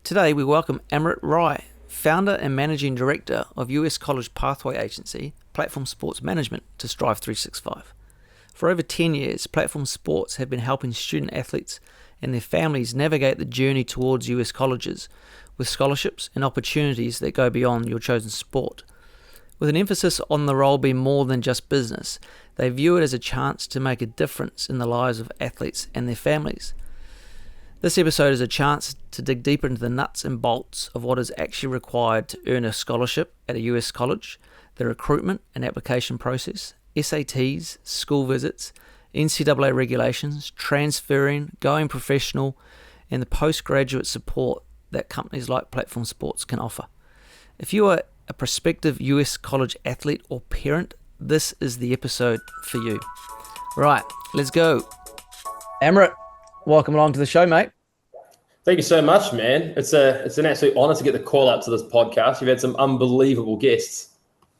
Today we welcome Amrit Rai, founder and managing director of US college pathway agency Platform Sports Management, to Strive 365. For over 10 years, Platform Sports have been helping student athletes and their families navigate the journey towards US colleges with scholarships and opportunities that go beyond your chosen sport. With an emphasis on the role being more than just business, they view it as a chance to make a difference in the lives of athletes and their families. This episode is a chance to dig deeper into the nuts and bolts of what is actually required to earn a scholarship at a US college, the recruitment and application process, SATs, school visits, NCAA regulations, transferring, going professional, and the postgraduate support that companies like Platform Sports can offer. If you are a prospective US college athlete or parent, this is the episode for you. Right, let's go. Amrit, welcome along to the show, mate. Thank you so much, man. It's an absolute honor to get the call out to this podcast. You've had some unbelievable guests.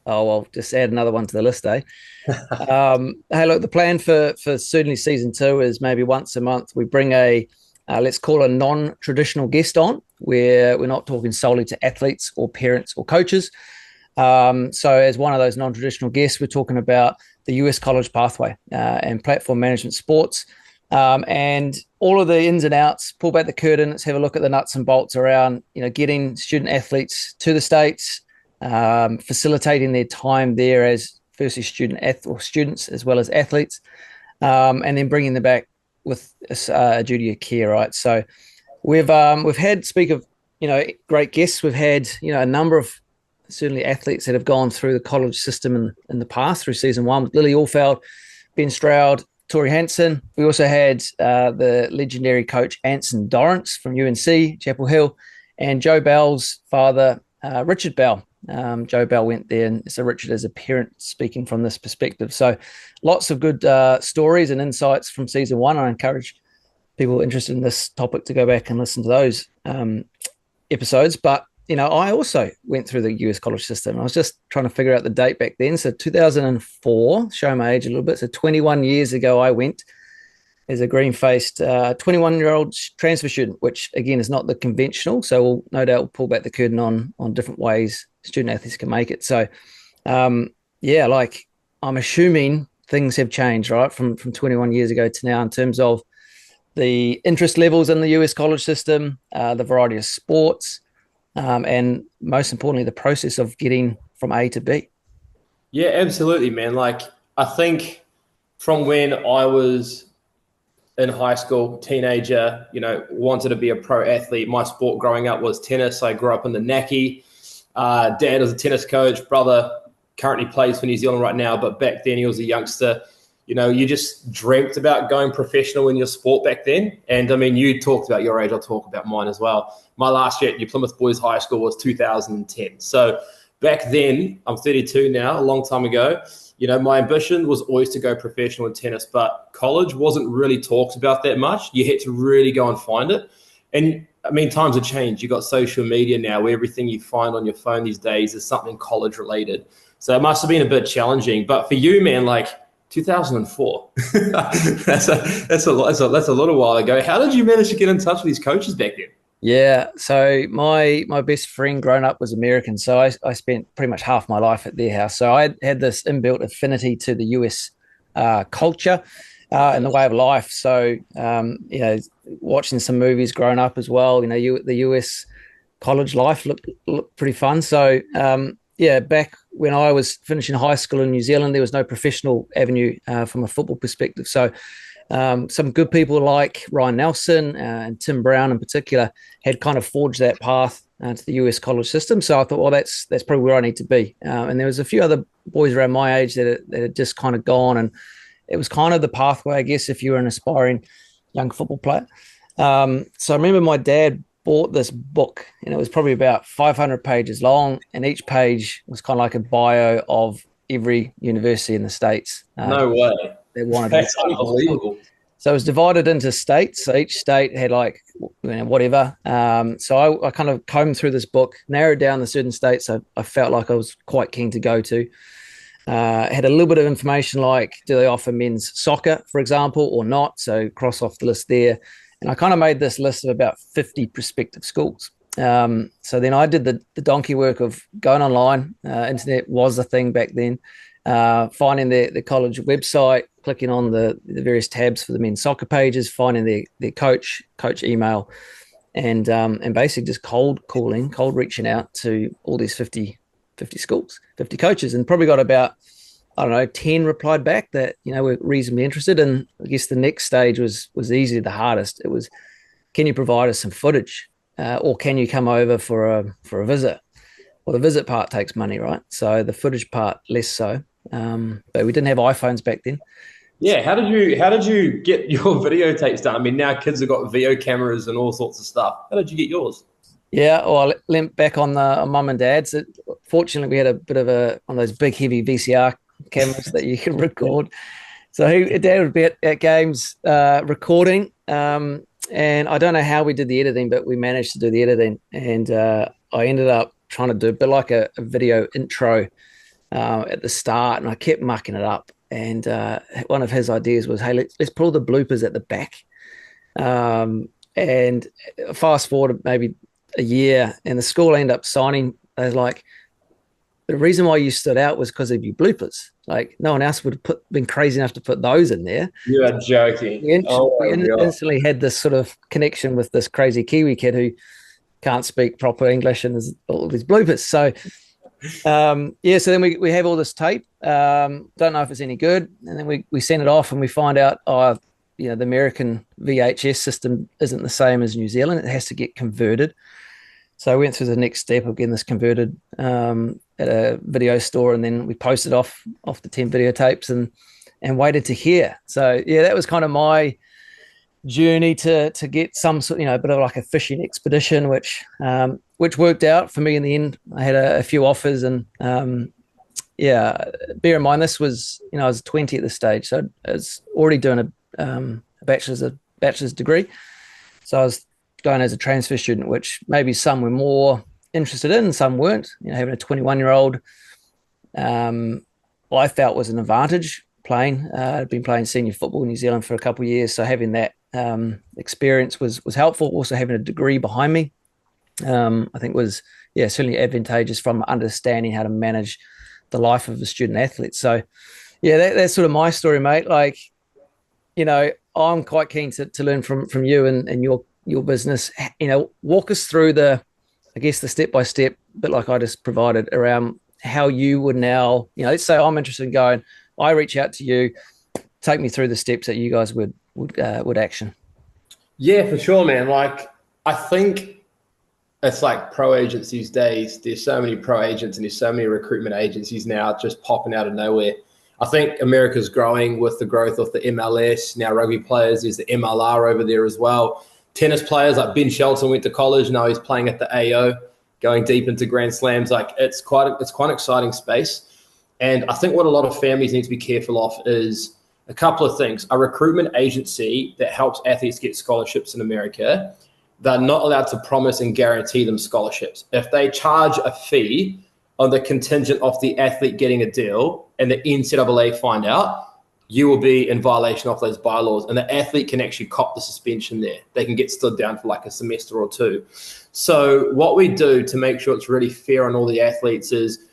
Oh, well, just add another one to the list, eh? Hey, look, the plan for certainly season 2 is maybe once a month we bring a, let's call a non-traditional guest on, where we're not talking solely to athletes or parents or coaches. So as one of those non-traditional guests, we're talking about the US college pathway and platform management sports. And all of the ins and outs, pull back the curtain, let's have a look at the nuts and bolts around, getting student athletes to the States, facilitating their time there as firstly students as well as athletes, and then bringing them back with a duty of care, right? So we've had, speak of, great guests. We've had, a number of certainly athletes that have gone through the college system in the past through season 1 with Lily Allfeld, Ben Stroud, Tori Hansen. We also had the legendary coach Anson Dorrance from UNC, Chapel Hill, and Joe Bell's father, Richard Bell. Joe Bell went there, and so Richard is a parent speaking from this perspective. So lots of good stories and insights from season 1. I encourage people interested in this topic to go back and listen to those episodes. But, I also went through the US college system. I was just trying to figure out the date back then. So 2004, show my age a little bit. So 21 years ago, I went as a green-faced 21-year-old transfer student, which, again, is not the conventional. So we'll no doubt pull back the curtain on different ways student athletes can make it. So, I'm assuming things have changed, right, from 21 years ago to now in terms of the interest levels in the US college system, the variety of sports, and most importantly, the process of getting from A to B. Yeah, absolutely, man. I think from when I was in high school, teenager, wanted to be a pro athlete. My sport growing up was tennis. I grew up in the Naki. Dad was a tennis coach. Brother currently plays for New Zealand right now, but back then he was a youngster. You just dreamt about going professional in your sport back then. And I mean, you talked about your age. I'll talk about mine as well. My last year at New Plymouth Boys High School was 2010. So back then, I'm 32 now, a long time ago. My ambition was always to go professional in tennis, but college wasn't really talked about that much. You had to really go and find it. And I mean, times have changed. You've got social media now where everything you find on your phone these days is something college related. So it must have been a bit challenging. But for you, man, 2004, that's a little while ago. How did you manage to get in touch with these coaches back then? Yeah, so my best friend growing up was American, so I spent pretty much half my life at their house. So I had this inbuilt affinity to the US culture and the way of life. So, watching some movies growing up as well, the US college life looked pretty fun. So, back when I was finishing high school in New Zealand, there was no professional avenue from a football perspective. So some good people like Ryan Nelson and Tim Brown in particular had kind of forged that path to the US college system. So I thought, well, that's probably where I need to be. And there was a few other boys around my age that had just kind of gone, and it was kind of the pathway, I guess, if you were an aspiring young football player. So I remember my dad bought this book, and it was probably about 500 pages long, and each page was kind of like a bio of every university in the States. No way. That's unbelievable. So it was divided into states. So each state had whatever. So I kind of combed through this book, narrowed down the certain states I felt like I was quite keen to go to. Had a little bit of information like, do they offer men's soccer, for example, or not? So cross off the list there. And I kind of made this list of about 50 prospective schools. So then I did the donkey work of going online. Internet was a thing back then. Finding the college website, clicking on the various tabs for the men's soccer pages, finding their coach email, and basically just cold reaching out to all these 50 schools, 50 coaches, and probably got about, I don't know, 10 replied back that, were reasonably interested. And I guess the next stage was easily the hardest. It was, can you provide us some footage, or can you come over for a visit? Well, the visit part takes money, right? So the footage part less so. But we didn't have iPhones back then. Yeah, how did you get your videotapes done? I mean, now kids have got video cameras and all sorts of stuff. How did you get yours? Yeah, well, I lent back on mum and dad's. Fortunately, we had a bit of one of those big, heavy VCR cameras that you can record. So Dad would be at games recording, and I don't know how we did the editing, but we managed to do the editing, and I ended up trying to do a bit like a video intro at the start, and I kept mucking it up. And one of his ideas was, hey, let's put all the bloopers at the back. And fast forward maybe a year, and the school ended up signing. They was like, the reason why you stood out was because of your bloopers. Like, no one else would have been crazy enough to put those in there. You are joking. We instantly had this sort of connection with this crazy Kiwi kid who can't speak proper English and there's all these bloopers. So, so then we have all this tape. Don't know if it's any good. And then we send it off and we find out, the American VHS system isn't the same as New Zealand. It has to get converted. So I went through the next step of getting this converted at a video store, and then we posted off the 10 videotapes and waited to hear. So yeah, that was kind of my journey to get some sort, a bit of like a fishing expedition, which worked out for me in the end. I had a few offers, and bear in mind this was, I was 20 at this stage, so I was already doing a bachelor's degree. So I was going as a transfer student, which maybe some were more interested in, some weren't. Having a 21-year-old, I felt was an advantage playing. I'd been playing senior football in New Zealand for a couple of years, so having that experience was helpful. Also having a degree behind me, I think was certainly advantageous from understanding how to manage the life of a student athlete. So that's sort of my story, mate. Like, I'm quite keen to learn from you and your business. Walk us through the step-by-step, bit like I just provided, around how you would now, let's say I'm interested in going, I reach out to you, take me through the steps that you guys would action. Yeah, for sure, man. Like, I think it's like pro agents these days. There's so many pro agents and there's so many recruitment agencies now just popping out of nowhere. I think America's growing with the growth of the MLS. Now rugby players, there's the MLR over there as well. Tennis players like Ben Shelton went to college. Now he's playing at the AO, going deep into Grand Slams. Like, it's quite an exciting space. And I think what a lot of families need to be careful of is a couple of things. A recruitment agency that helps athletes get scholarships in America, they're not allowed to promise and guarantee them scholarships. If they charge a fee on the contingent of the athlete getting a deal and the NCAA find out, you will be in violation of those bylaws, and the athlete can actually cop the suspension there. They can get stood down for like a semester or two. So what we do to make sure it's really fair on all the athletes is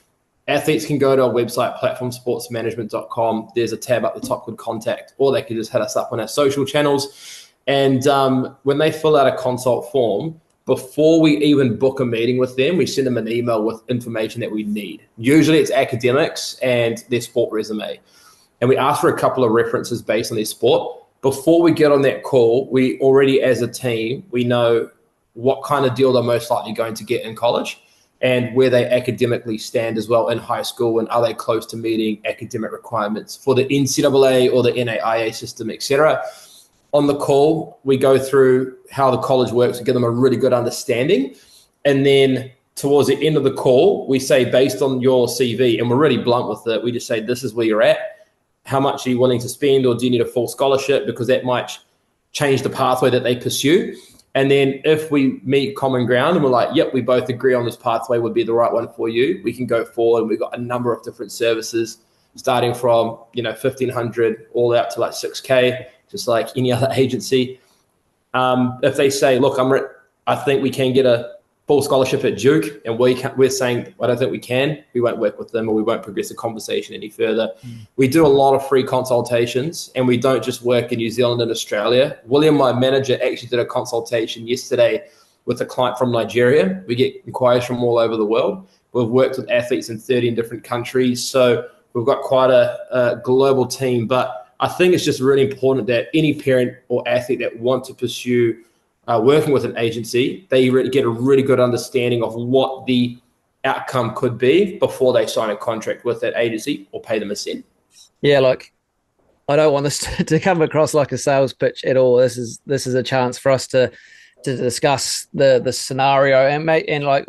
athletes can go to our website, platformsportsmanagement.com. There's a tab up the top called contact, or they can just hit us up on our social channels. And when they fill out a consult form, before we even book a meeting with them, we send them an email with information that we need. Usually it's academics and their sport resume. And we ask for a couple of references based on their sport. Before we get on that call, we already, as a team, we know what kind of deal they're most likely going to get in college and where they academically stand as well in high school, and are they close to meeting academic requirements for the NCAA or the NAIA system, etc. On the call, we go through how the college works and give them a really good understanding. And then towards the end of the call, we say, based on your CV, and we're really blunt with it, we just say, this is where you're at. How much are you willing to spend, or do you need a full scholarship? Because that might change the pathway that they pursue. And then if we meet common ground and we're like, yep, we both agree on this pathway would be the right one for you, we can go forward. And we've got a number of different services starting from, 1,500 all out to like 6K, just like any other agency. If they say, look, I think we can get a full scholarship at Duke, and we're saying, I don't think we can. We won't work with them, or we won't progress the conversation any further. We do a lot of free consultations, and we don't just work in New Zealand and Australia. William, my manager, actually did a consultation yesterday with a client from Nigeria. We get inquiries from all over the world. We've worked with athletes in 13 different countries. So we've got quite a global team. But I think it's just really important that any parent or athlete that wants to pursue working with an agency, they get a really good understanding of what the outcome could be before they sign a contract with that agency or pay them a cent. Yeah, like, I don't want this to come across like a sales pitch at all. This is a chance for us to discuss the scenario and like,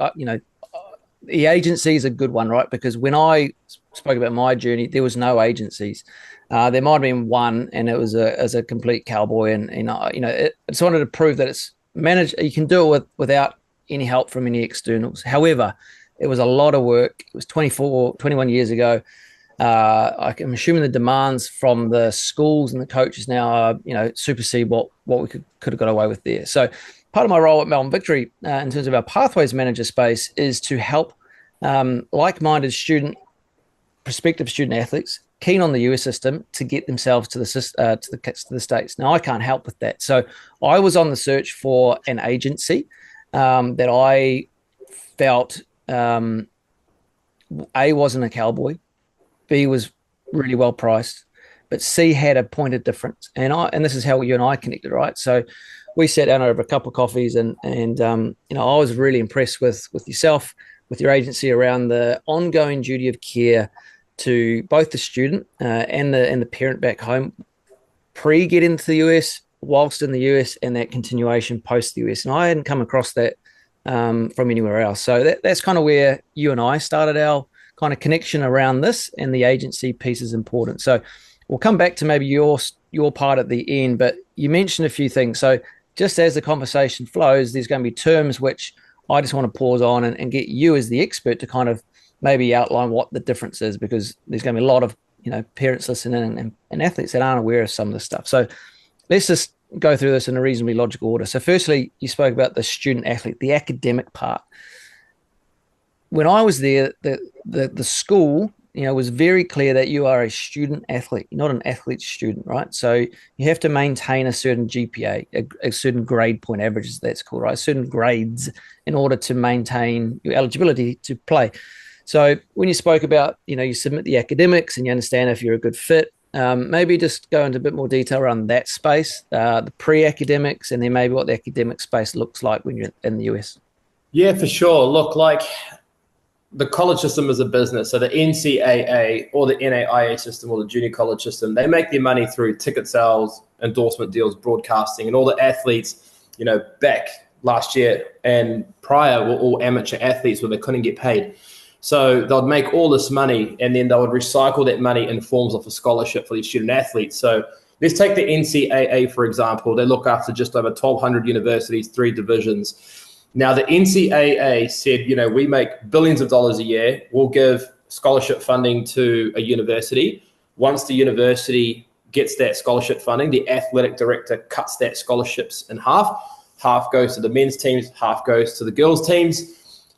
the agency is a good one, right? Because when I spoke about my journey, there was no agencies. There might have been one, and it was a complete cowboy, and I just wanted to prove that it's managed. You can do it without any help from any externals. However, it was a lot of work. It was 21 years ago. I'm assuming the demands from the schools and the coaches now are, supersede what we could have got away with there. So part of my role at Melbourne Victory in terms of our pathways manager space is to help like-minded prospective student athletes keen on the US system to get themselves to the States. Now, I can't help with that. So I was on the search for an agency that I felt A, wasn't a cowboy, B, was really well priced, but C, had a point of difference. And this is how you and I connected, right? So we sat down over a couple of coffees, and I was really impressed with yourself, with your agency, around the ongoing duty of care to both the student and the parent back home, getting to the US, whilst in the US, and that continuation post the US. And I hadn't come across that from anywhere else. So that's kind of where you and I started our kind of connection around this, and the agency piece is important. So we'll come back to maybe your part at the end, but you mentioned a few things. So just as the conversation flows, there's going to be terms which I just want to pause on and get you as the expert to kind of maybe outline what the difference is, because there's going to be a lot of parents listening and athletes that aren't aware of some of this stuff. So let's just go through this in a reasonably logical order. So firstly, you spoke about the student athlete, the academic part. When I was there, the school was very clear that you are a student athlete, not an athlete student, right? So you have to maintain a certain GPA, a certain grade point average, as that's called, right? Certain grades in order to maintain your eligibility to play. So when you spoke about, you submit the academics and you understand if you're a good fit, maybe just go into a bit more detail around that space, the pre-academics, and then maybe what the academic space looks like when you're in the US. Yeah, for sure. Look, like, the college system is a business. So the NCAA or the NAIA system or the junior college system, they make their money through ticket sales, endorsement deals, broadcasting, and all the athletes, back last year and prior were all amateur athletes where they couldn't get paid. So they'd make all this money, and then they would recycle that money in forms of a scholarship for these student athletes. So let's take the NCAA, for example. They look after just over 1,200 universities, 3 divisions. Now, the NCAA said, we make billions of dollars a year. We'll give scholarship funding to a university. Once the university gets that scholarship funding, the athletic director cuts that scholarships in half. Half goes to the men's teams, half goes to the girls' teams.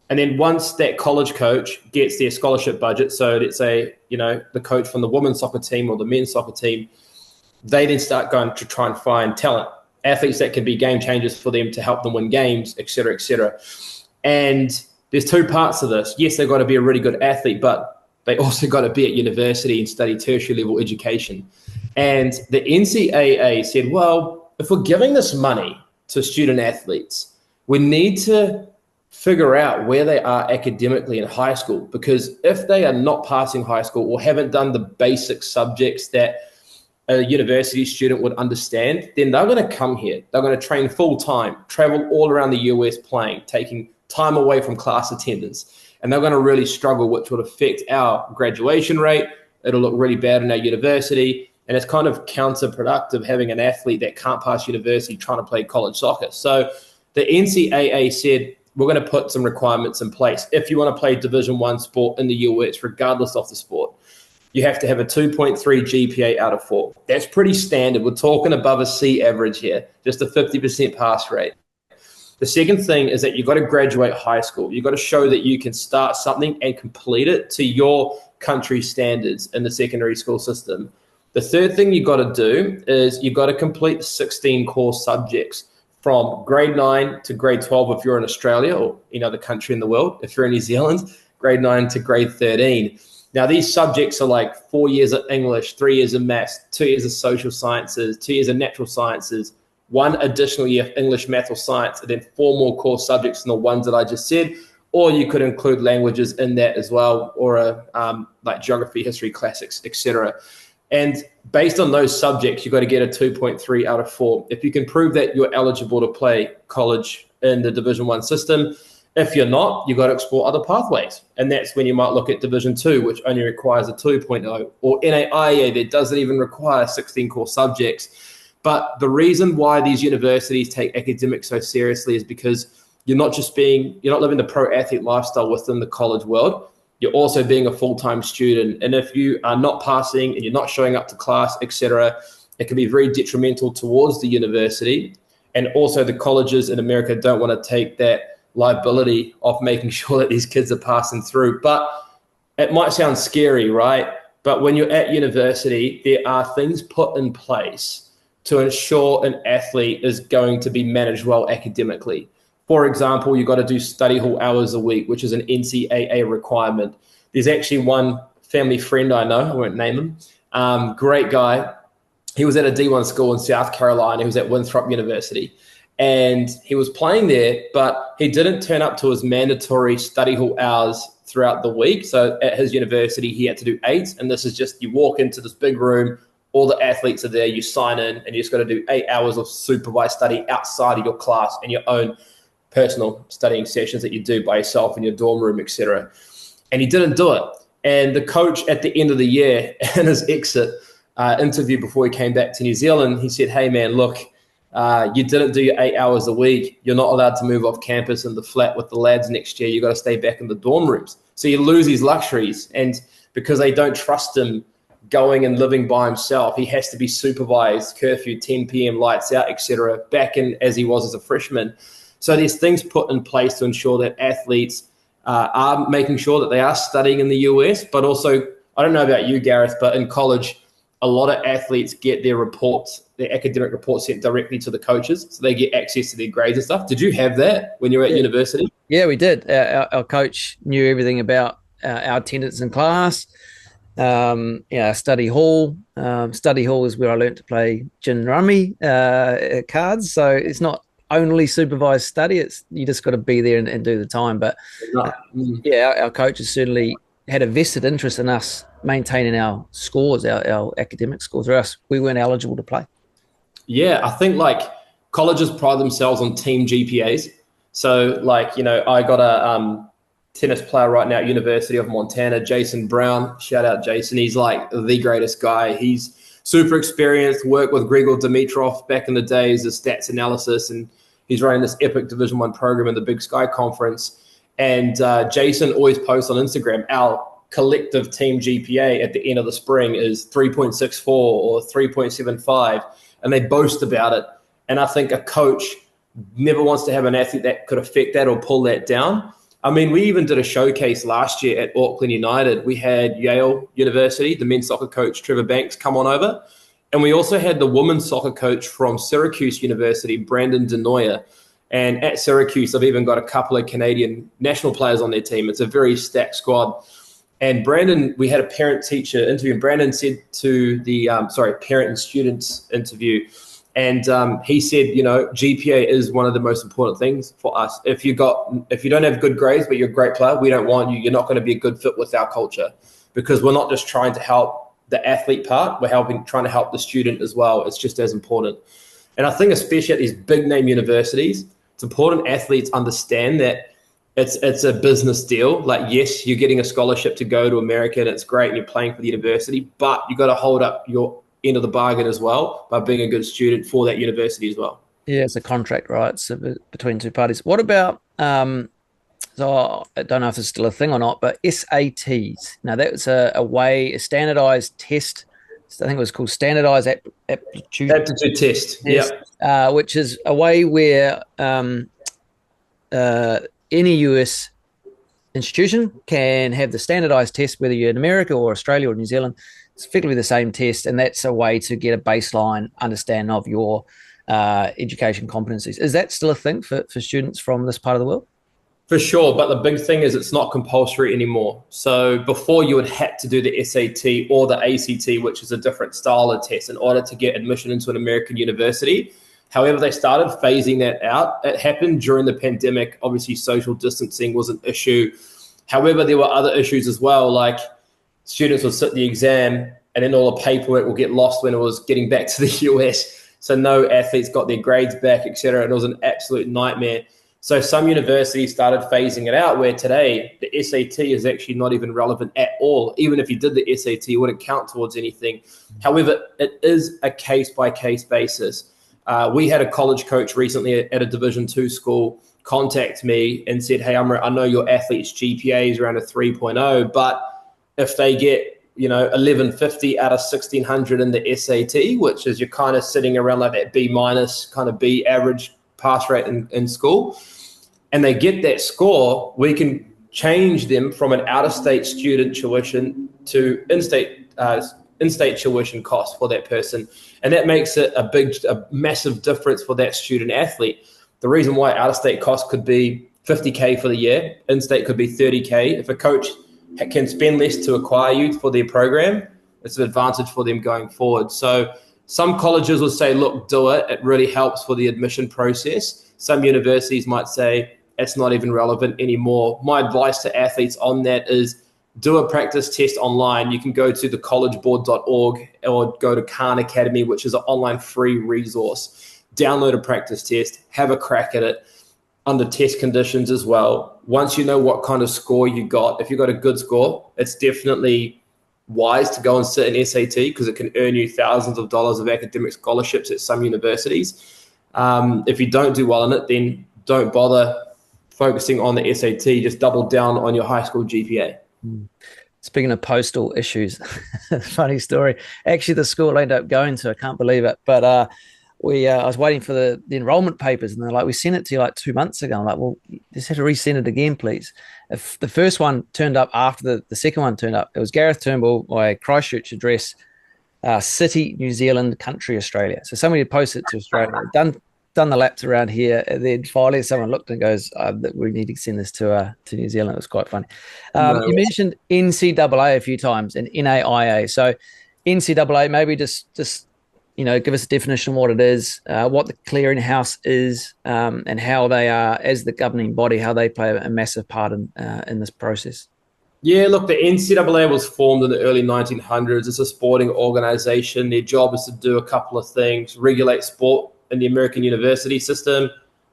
And then once that college coach gets their scholarship budget, so let's say, the coach from the women's soccer team or the men's soccer team, they then start going to try and find talent, athletes that can be game changers for them to help them win games, et cetera, et cetera. And there's 2 parts to this. Yes, they've got to be a really good athlete, but they also got to be at university and study tertiary level education. And the NCAA said, well, if we're giving this money to student athletes, we need to figure out where they are academically in high school, because if they are not passing high school or haven't done the basic subjects that a university student would understand, then they're going to come here. They're going to train full time, travel all around the US playing, taking time away from class attendance, and they're going to really struggle, which would affect our graduation rate. It'll look really bad in our university, and it's kind of counterproductive having an athlete that can't pass university trying to play college soccer. So the NCAA said, we're going to put some requirements in place. If you want to play Division I sport in the US, regardless of the sport, you have to have a 2.3 GPA out of 4. That's pretty standard. We're talking above a C average here, just a 50% pass rate. The second thing is that you've got to graduate high school. You've got to show that you can start something and complete it to your country's standards in the secondary school system. The third thing you've got to do is you've got to complete 16 core subjects from grade 9 to grade 12 if you're in Australia, or any other country in the world. If you're in New Zealand, grade 9 to grade 13. Now, these subjects are like 4 years of English, 3 years of maths, 2 years of social sciences, 2 years of natural sciences, 1 additional year of English, math, or science, and then 4 more core subjects than the ones that I just said. Or you could include languages in that as well, or like geography, history, classics, etc. And based on those subjects, you've got to get a 2.3 out of 4. If you can prove that you're eligible to play college in the Division 1 system. If you're not, you've got to explore other pathways. And that's when you might look at Division 2, which only requires a 2.0, or NAIA that doesn't even require 16 core subjects. But the reason why these universities take academics so seriously is because you're not living the pro athlete lifestyle within the college world. You're also being a full-time student. And if you are not passing and you're not showing up to class, etc., it can be very detrimental towards the university. And also the colleges in America don't want to take that liability of making sure that these kids are passing through. But it might sound scary, right? But when you're at university, there are things put in place to ensure an athlete is going to be managed well academically. For example, you've got to do study hall hours a week, which is an NCAA requirement. There's actually one family friend I know, I won't name him, great guy. He was at a D1 school in South Carolina. He was at Winthrop University. And he was playing there, but he didn't turn up to his mandatory study hall hours throughout the week. So at his university, he had to do 8. And this is just, you walk into this big room, all the athletes are there, you sign in, and you just got to do 8 hours of supervised study outside of your class and your own personal studying sessions that you do by yourself in your dorm room, etc. And he didn't do it. And the coach at the end of the year, in his exit interview before he came back to New Zealand, he said, "Hey man, look, you didn't do your 8 hours a week. You're not allowed to move off campus in the flat with the lads next year. You got to stay back in the dorm rooms." So you lose his luxuries. And because they don't trust him going and living by himself, he has to be supervised, curfew, 10 p.m. lights out, etc. back in as he was as a freshman. So there's things put in place to ensure that athletes are making sure that they are studying in the US, but also, I don't know about you, Gareth, but in college, a lot of athletes get their reports, their academic reports sent directly to the coaches, so they get access to their grades and stuff. Did you have that when you were at university? Yeah, we did. Our coach knew everything about our attendance in class. Study hall. Study hall is where I learned to play gin rummy cards. So it's not only supervised study. It's you just got to be there and do the time. But our coaches certainly had a vested interest in us maintaining our scores, our academic scores, or else we weren't eligible to play. Yeah, I think like colleges pride themselves on team GPAs. So like, I got a tennis player right now at University of Montana, Jason Brown. Shout out Jason. He's like the greatest guy. He's super experienced, worked with Grigor Dimitrov back in the days as stats analysis, and he's running this epic Division 1 program in the Big Sky Conference. And Jason always posts on Instagram, our collective team GPA at the end of the spring is 3.64 or 3.75, and they boast about it. And I think a coach never wants to have an athlete that could affect that or pull that down. I mean, we even did a showcase last year at Auckland United. We had Yale University, the men's soccer coach, Trevor Banks, come on over. And we also had the women's soccer coach from Syracuse University, Brandon Denoyer. And at Syracuse, I've even got a couple of Canadian national players on their team. It's a very stacked squad. And Brandon, we had a parent-teacher interview. And Brandon said to the, parent and students interview. And he said, GPA is one of the most important things for us. If you don't have good grades, but you're a great player, we don't want you. You're not going to be a good fit with our culture, because we're not just trying to help the athlete part. We're trying to help the student as well. It's just as important. And I think especially at these big name universities, it's important athletes understand that it's a business deal. Like, yes, you're getting a scholarship to go to America and it's great and you're playing for the university, but you got to hold up your end of the bargain as well by being a good student for that university as well. Yeah, it's a contract, right? So between two parties. What about, so I don't know if it's still a thing or not, but SATs. Now, that's a standardized test. I think it was called standardized aptitude test. Yeah. Which is a way where any US institution can have the standardized test, whether you're in America or Australia or New Zealand. It's effectively the same test, and that's a way to get a baseline understanding of your education competencies. Is that still a thing for students from this part of the world? For sure, but the big thing is it's not compulsory anymore. So before you would have to do the SAT or the ACT, which is a different style of test, in order to get admission into an American university. However, they started phasing that out. It happened during the pandemic. Obviously, social distancing was an issue. However, there were other issues as well, like students would sit the exam and then all the paperwork will get lost when it was getting back to the US. So no athletes got their grades back, etc. And it was an absolute nightmare. So some universities started phasing it out, where today the SAT is actually not even relevant at all. Even if you did the SAT, it wouldn't count towards anything. However, it is a case-by-case basis. We had a college coach recently at a Division II school contact me and said, hey, Amrit, I know your athlete's GPA is around a 3.0, but if they get 1150 out of 1600 in the SAT, which is you're kind of sitting around like that B minus, kind of B average pass rate in school, and they get that score, we can change them from an out-of-state student tuition to in-state tuition cost for that person. And that makes it a massive difference for that student athlete. The reason why out-of-state cost could be $50K for the year, in-state could be $30K. If a coach can spend less to acquire you for their program, it's an advantage for them going forward. So some colleges will say, look, do it. It really helps for the admission process. Some universities might say it's not even relevant anymore. My advice to athletes on that is do a practice test online. You can go to thecollegeboard.org or go to Khan Academy, which is an online free resource. Download a practice test, have a crack at it under test conditions as well. Once you know what kind of score you got, if you got a good score, it's definitely wise to go and sit an SAT because it can earn you thousands of dollars of academic scholarships at some universities. If you don't do well in it, then don't bother focusing on the SAT. Just double down on your high school GPA. Speaking of postal issues, funny story. Actually, the school I ended up going to, I can't believe it, but I was waiting for the enrollment papers, and they're like, we sent it to you like 2 months ago. I'm like, well, you just have to resend it again, please. If the first one turned up after the second one turned up, it was Gareth Turnbull, my Christchurch address, city, New Zealand, country, Australia. So somebody had posted it to Australia, done the laps around here, and then finally someone looked and goes, we need to send this to New Zealand. It was quite funny. You mentioned NCAA a few times and NAIA. So NCAA, maybe just give us a definition of what it is, what the clearinghouse is, and how they are, as the governing body, how they play a massive part in this process. Yeah, look, the NCAA was formed in the early 1900s. It's a sporting organization. Their job is to do a couple of things: regulate sport in the American university system,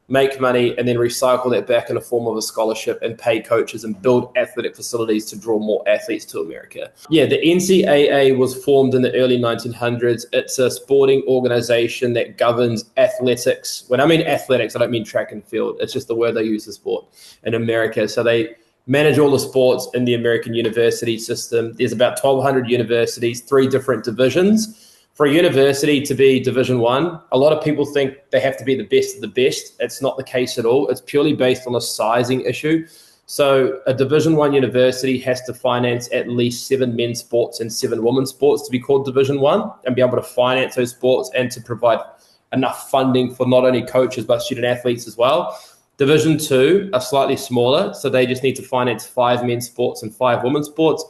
make money, and then recycle that back in the form of a scholarship and pay coaches and build athletic facilities to draw more athletes to America. Yeah, the NCAA was formed in the early 1900s. It's a sporting organization that governs athletics. When I mean athletics, I don't mean track and field. It's just the word they use for sport in America. So they manage all the sports in the American university system. There's about 1,200 universities, 3 different divisions. For a university to be Division I, a lot of people think they have to be the best of the best. It's not the case at all. It's purely based on a sizing issue. So a Division I university has to finance at least 7 men's sports and 7 women's sports to be called Division I and be able to finance those sports and to provide enough funding for not only coaches but student athletes as well. Division II are slightly smaller, so they just need to finance 5 men's sports and 5 women's sports.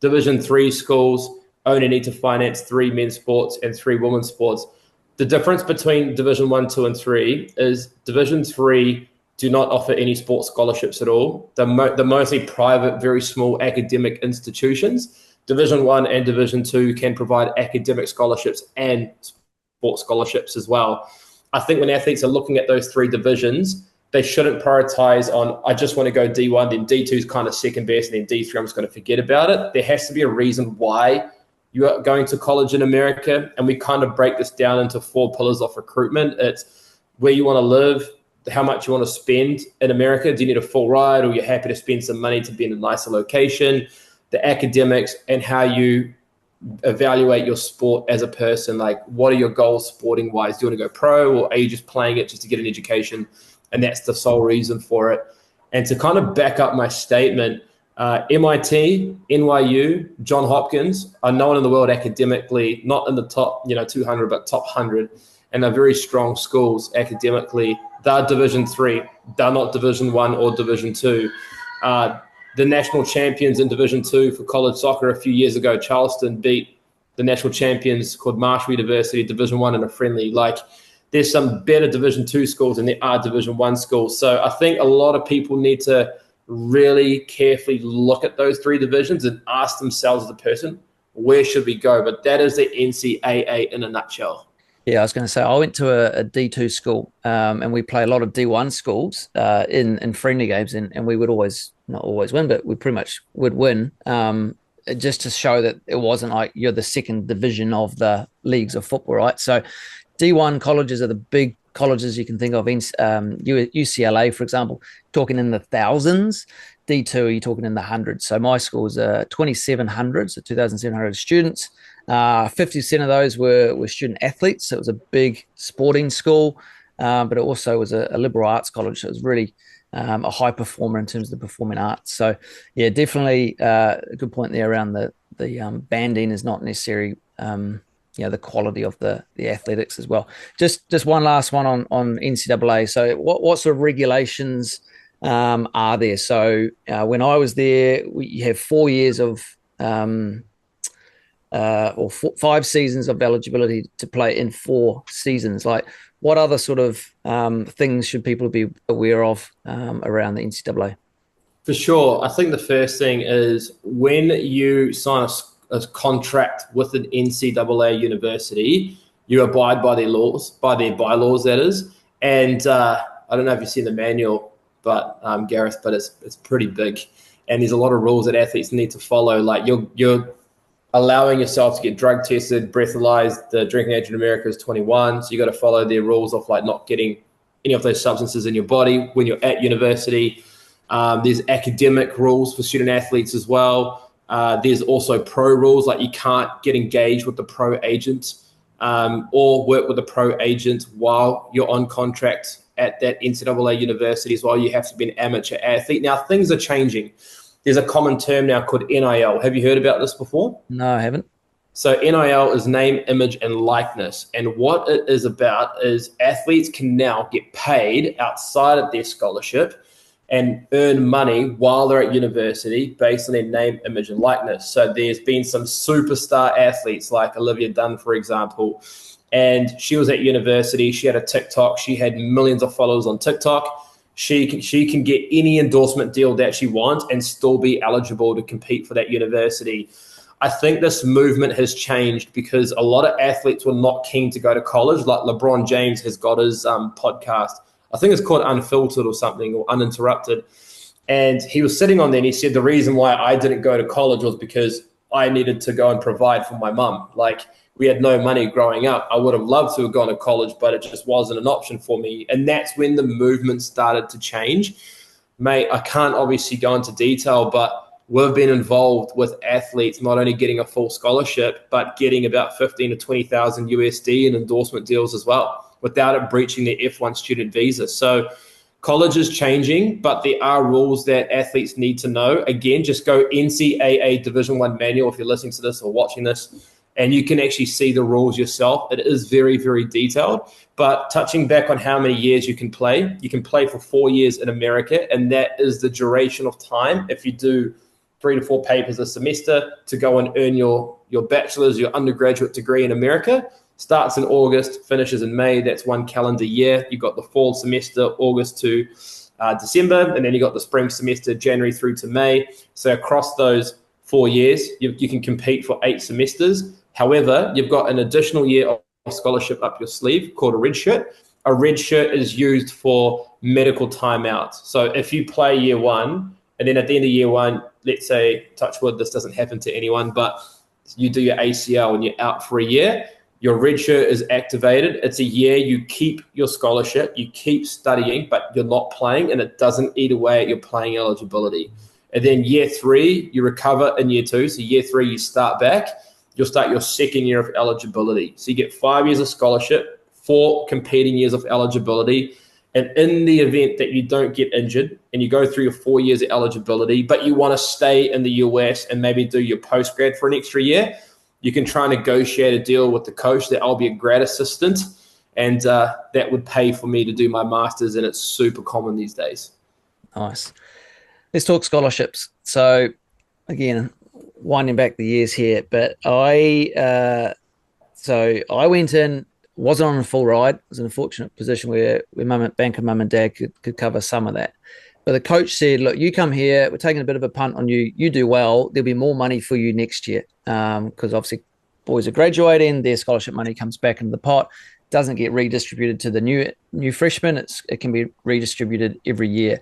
Division III schools only need to finance 3 men's sports and 3 women's sports. The difference between Division I, II, and 3 is Division 3 do not offer any sports scholarships at all. They're mostly private, very small academic institutions. Division I and Division 2 can provide academic scholarships and sports scholarships as well. I think when athletes are looking at those 3 divisions, they shouldn't prioritize on, I just want to go D1, then D2 is kind of second best, and then D3, I'm just going to forget about it. There has to be a reason why you are going to college in America, and we kind of break this down into 4 pillars of recruitment. It's where you want to live, how much you want to spend in America. Do you need a full ride, or you're happy to spend some money to be in a nicer location? The academics, and how you evaluate your sport as a person. Like, what are your goals sporting wise? Do you want to go pro, or are you just playing it just to get an education? and that's the sole reason for it. And to kind of back up my statement, MIT, NYU, Johns Hopkins are known in the world academically, not in the top 200, but top 100, and they're very strong schools academically. They're Division 3. They're not Division 1 or Division 2. The national champions in Division 2 for college soccer a few years ago, Charleston beat the national champions called Marshall University, Division 1 in a friendly. Like, there's some better Division 2 schools than there are Division 1 schools. So I think a lot of people need to really carefully look at those three divisions and ask themselves as a person, where should we go? But that is the NCAA in a nutshell. Yeah, I was going to say, I went to a D2 school, and we play a lot of D1 schools in friendly games, and we would not always win, but we pretty much would win, just to show that it wasn't like you're the second division of the leagues of football, right? So D1 colleges are the big colleges you can think of. UCLA, for example, talking in the thousands. D2, you're talking in the hundreds. So my school's 2,700, so 2,700 students. 50% of those were student athletes. So it was a big sporting school, but it also was a liberal arts college. So it was really a high performer in terms of the performing arts. So yeah, definitely a good point there around the banding is not necessarily the quality of the athletics as well. Just one last one on NCAA. So what sort of regulations are there? So when I was there, you have 4 years of 5 seasons of eligibility to play in 4 seasons. Like, what other sort of things should people be aware of around the NCAA? For sure. I think the first thing is when you sign a contract with an NCAA university, you abide by their laws, by their bylaws, that is. And I don't know if you've seen the manual, but Gareth, but it's pretty big. And there's a lot of rules that athletes need to follow. Like, you're allowing yourself to get drug tested, breathalyzed. The drinking age in America is 21. So you got to follow their rules of like not getting any of those substances in your body when you're at university. There's academic rules for student athletes as well. There's also pro rules, like you can't get engaged with the pro agent or work with a pro agent while you're on contract at that NCAA university as well. You have to be an amateur athlete. Now, things are changing. There's a common term now called NIL. Have you heard about this before? No, I haven't. So NIL is name, image, and likeness. And what it is about is athletes can now get paid outside of their scholarship and earn money while they're at university based on their name, image, and likeness. So there's been some superstar athletes like Olivia Dunn, for example, and she was at university. She had a TikTok. She had millions of followers on TikTok. She can get any endorsement deal that she wants and still be eligible to compete for that university. I think this movement has changed because a lot of athletes were not keen to go to college. Like LeBron James has got his podcast. I think it's called Unfiltered or something, or Uninterrupted. And he was sitting on there and he said, the reason why I didn't go to college was because I needed to go and provide for my mum. Like, we had no money growing up. I would have loved to have gone to college, but it just wasn't an option for me. And that's when the movement started to change. Mate, I can't obviously go into detail, but we've been involved with athletes not only getting a full scholarship, but getting about 15 to 20,000 USD in endorsement deals as well, without it breaching their F1 student visa. So college is changing, but there are rules that athletes need to know. Again, just go NCAA Division I manual if you're listening to this or watching this, and you can actually see the rules yourself. It is very, very detailed. But touching back on how many years you can play for 4 years in America, and that is the duration of time. If you do 3 to 4 papers a semester to go and earn your bachelor's, your undergraduate degree in America, starts in August, finishes in May. That's 1 calendar year. You've got the fall semester, August to December, and then you got the spring semester, January through to May. So across those 4 years, you can compete for 8 semesters. However, you've got an additional year of scholarship up your sleeve called a red shirt. A red shirt is used for medical timeouts. So if you play year one, and then at the end of year one, let's say, touch wood, this doesn't happen to anyone, but you do your ACL and you're out for a year, your red shirt is activated. It's a year you keep your scholarship, you keep studying, but you're not playing, and it doesn't eat away at your playing eligibility. And then year 3, you recover in year 2. So year 3, you start back. You'll start your second year of eligibility. So you get 5 years of scholarship, 4 competing years of eligibility. And in the event that you don't get injured and you go through your 4 years of eligibility, but you want to stay in the US and maybe do your postgrad for an extra year, you can try and negotiate a deal with the coach that I'll be a grad assistant, and that would pay for me to do my master's, and it's super common these days. Nice. Let's talk scholarships. So again, winding back the years here, but I went in, wasn't on a full ride. I was in a fortunate position where Bank of mum and dad could cover some of that. But the coach said, look, you come here, we're taking a bit of a punt on you. You do well, there'll be more money for you next year. Because obviously boys are graduating, their scholarship money comes back into the pot, doesn't get redistributed to the new freshmen. It can be redistributed every year.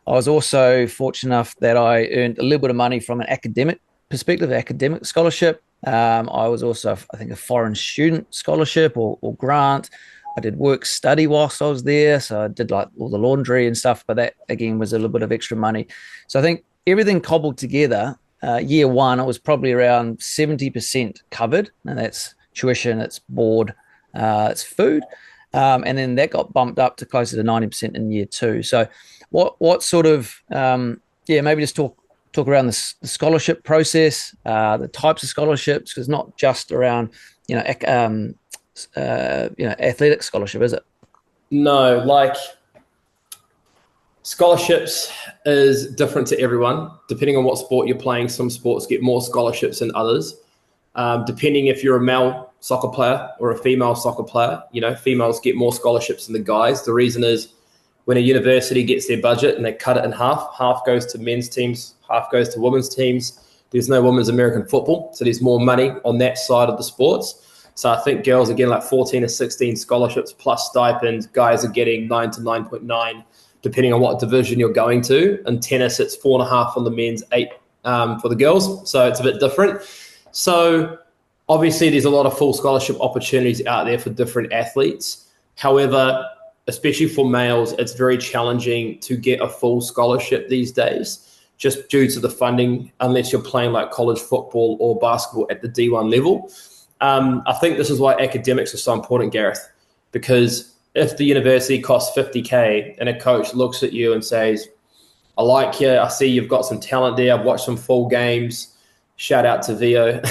I was also fortunate enough that I earned a little bit of money from an academic perspective, academic scholarship. I was also, I think, a foreign student scholarship or grant. I did work study whilst I was there. So I did like all the laundry and stuff, but that again was a little bit of extra money. So I think everything cobbled together, year one, it was probably around 70% covered. And that's tuition, it's board, it's food. And then that got bumped up to closer to 90% in year two. So what sort of, maybe just talk around the scholarship process, the types of scholarships, because it's not just around, athletic scholarship, is it? No, like scholarships is different to everyone, depending on what sport you're playing. Some sports get more scholarships than others. Depending if you're a male soccer player or a female soccer player, females get more scholarships than the guys. The reason is when a university gets their budget and they cut it in half goes to men's teams, half goes to women's teams. There's no women's American football, so there's more money on that side of the sports. So I think girls are getting like 14 or 16 scholarships plus stipend. Guys are getting 9 to 9.9, depending on what division you're going to. In tennis, it's 4.5 on the men's, 8 for the girls. So it's a bit different. So obviously there's a lot of full scholarship opportunities out there for different athletes. However, especially for males, it's very challenging to get a full scholarship these days, just due to the funding, unless you're playing like college football or basketball at the D1 level. I think this is why academics are so important, Gareth, because if the university costs 50K and a coach looks at you and says, I like you, I see you've got some talent there, I've watched some full games, shout out to Vio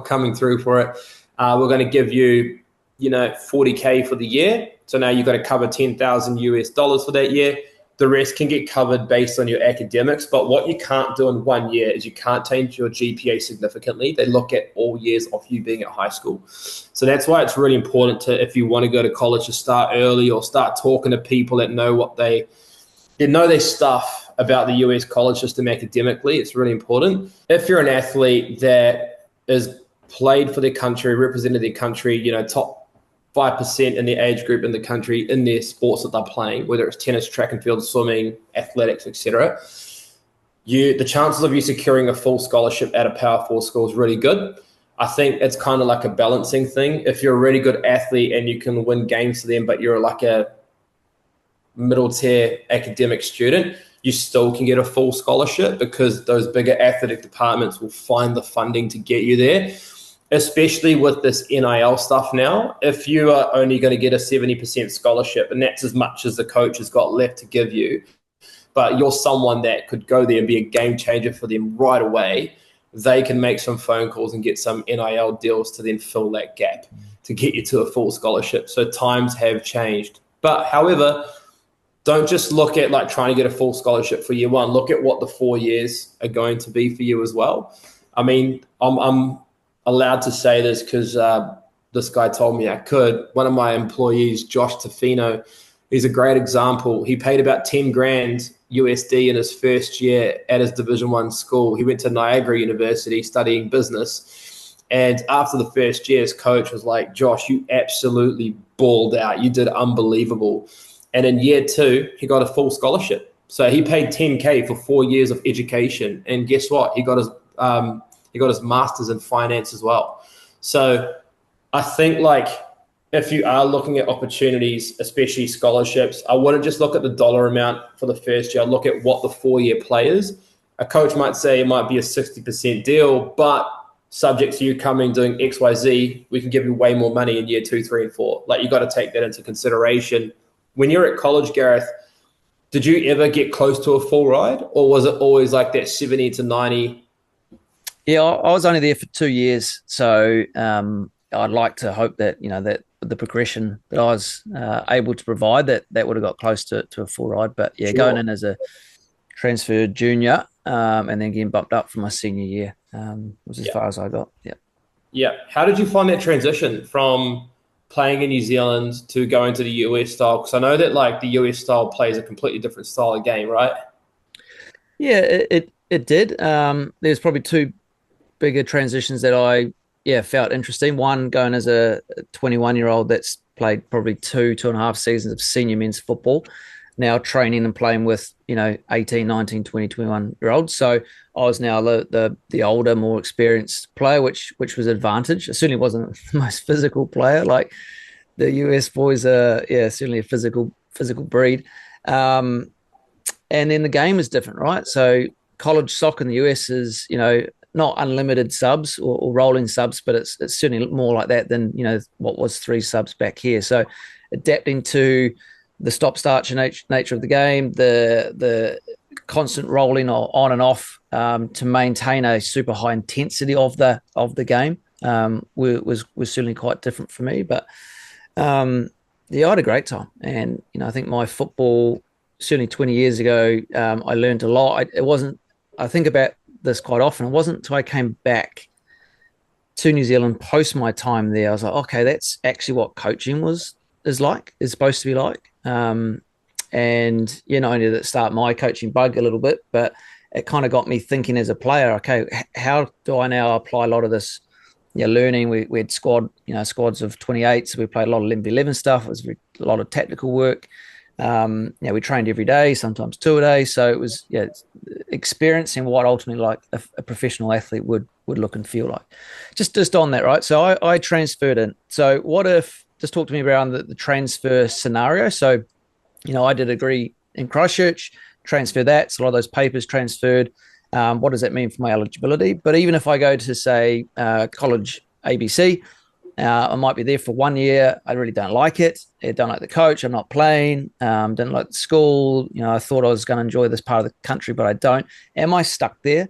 coming through for it, we're going to give you, 40K for the year. So now you've got to cover $10,000 for that year. The rest can get covered based on your academics. But what you can't do in 1 year is you can't change your GPA significantly. They look at all years of you being at high school. So that's why it's really important to, if you want to go to college, to start early or start talking to people that know know their stuff about the US college system academically. It's really important. If you're an athlete that is played for their country, represented their country, top 5% in their age group in the country in their sports that they're playing, whether it's tennis, track and field, swimming, athletics, etc., the chances of you securing a full scholarship at a Power 4 school is really good. I think it's kind of like a balancing thing. If you're a really good athlete and you can win games for them, but you're like a middle tier academic student, you still can get a full scholarship because those bigger athletic departments will find the funding to get you there. Especially with this NIL stuff now, if you are only going to get a 70% scholarship, and that's as much as the coach has got left to give you, but you're someone that could go there and be a game changer for them right away, they can make some phone calls and get some NIL deals to then fill that gap to get you to a full scholarship. So times have changed. But however, don't just look at like trying to get a full scholarship for year one. Look at what the 4 years are going to be for you as well. I mean, I'm allowed to say this because this guy told me I could. One of my employees, Josh Tofino, is a great example. He paid about 10 grand USD in his first year at his Division 1 school. He went to Niagara University studying business. And after the first year, his coach was like, Josh, you absolutely balled out. You did unbelievable. And in year 2, he got a full scholarship. So he paid 10K for 4 years of education. And guess what? He got his master's in finance as well. So I think like if you are looking at opportunities, especially scholarships, I wouldn't just look at the dollar amount for the first year. I'd look at what the 4-year play is. A coach might say it might be a 60% deal, but subject to you coming doing XYZ, we can give you way more money in year 2, 3, and 4. Like you got to take that into consideration When you're at college, Gareth, did you ever get close to a full ride, or was it always like that 70 to 90? Yeah, I was only there for 2 years, so I'd like to hope that that the progression that I was able to provide that would have got close to a full ride. But yeah, going Sure. in as a transferred junior and then getting bumped up for my senior year was as Yeah. far as I got. Yeah. Yeah. How did you find that transition from playing in New Zealand to going to the US style? Because I know that like the US style plays a completely different style of game, right? Yeah, it did. There's probably two bigger transitions that I felt interesting. One, going as a 21-year-old that's played probably two and a half seasons of senior men's football, now training and playing with 18, 19, 20, 21 year olds. So I was now the older, more experienced player, which was an advantage. I certainly wasn't the most physical player. Like the US boys are, certainly a physical breed. And then the game is different, right? So college soccer in the US is, not unlimited subs or rolling subs, but it's certainly more like that than, what was three subs back here. So adapting to the stop-start nature of the game, the constant rolling on and off to maintain a super high intensity of the game was certainly quite different for me. But I had a great time, and I think my football certainly 20 years ago, I learned a lot. It wasn't. I think about this quite often. It wasn't until I came back to New Zealand post my time there, I was like, okay, that's actually what coaching is supposed to be like. And not only did it start my coaching bug a little bit, but it kind of got me thinking as a player, okay, how do I now apply a lot of this learning? We had squads of 28, so we played a lot of 11v11 stuff. It was a lot of tactical work. We trained every day, sometimes two a day. So it was experiencing what ultimately like a professional athlete would look and feel like. Just on that, right? So I transferred in. So what if, just talk to me around the transfer scenario. So, I did a degree in Christchurch, transfer that. So a lot of those papers transferred. What does that mean for my eligibility? But even if I go to, say, college ABC, I might be there for 1 year. I really don't like it. I don't like the coach. I'm not playing. Don't like the school. I thought I was going to enjoy this part of the country, but I don't. Am I stuck there?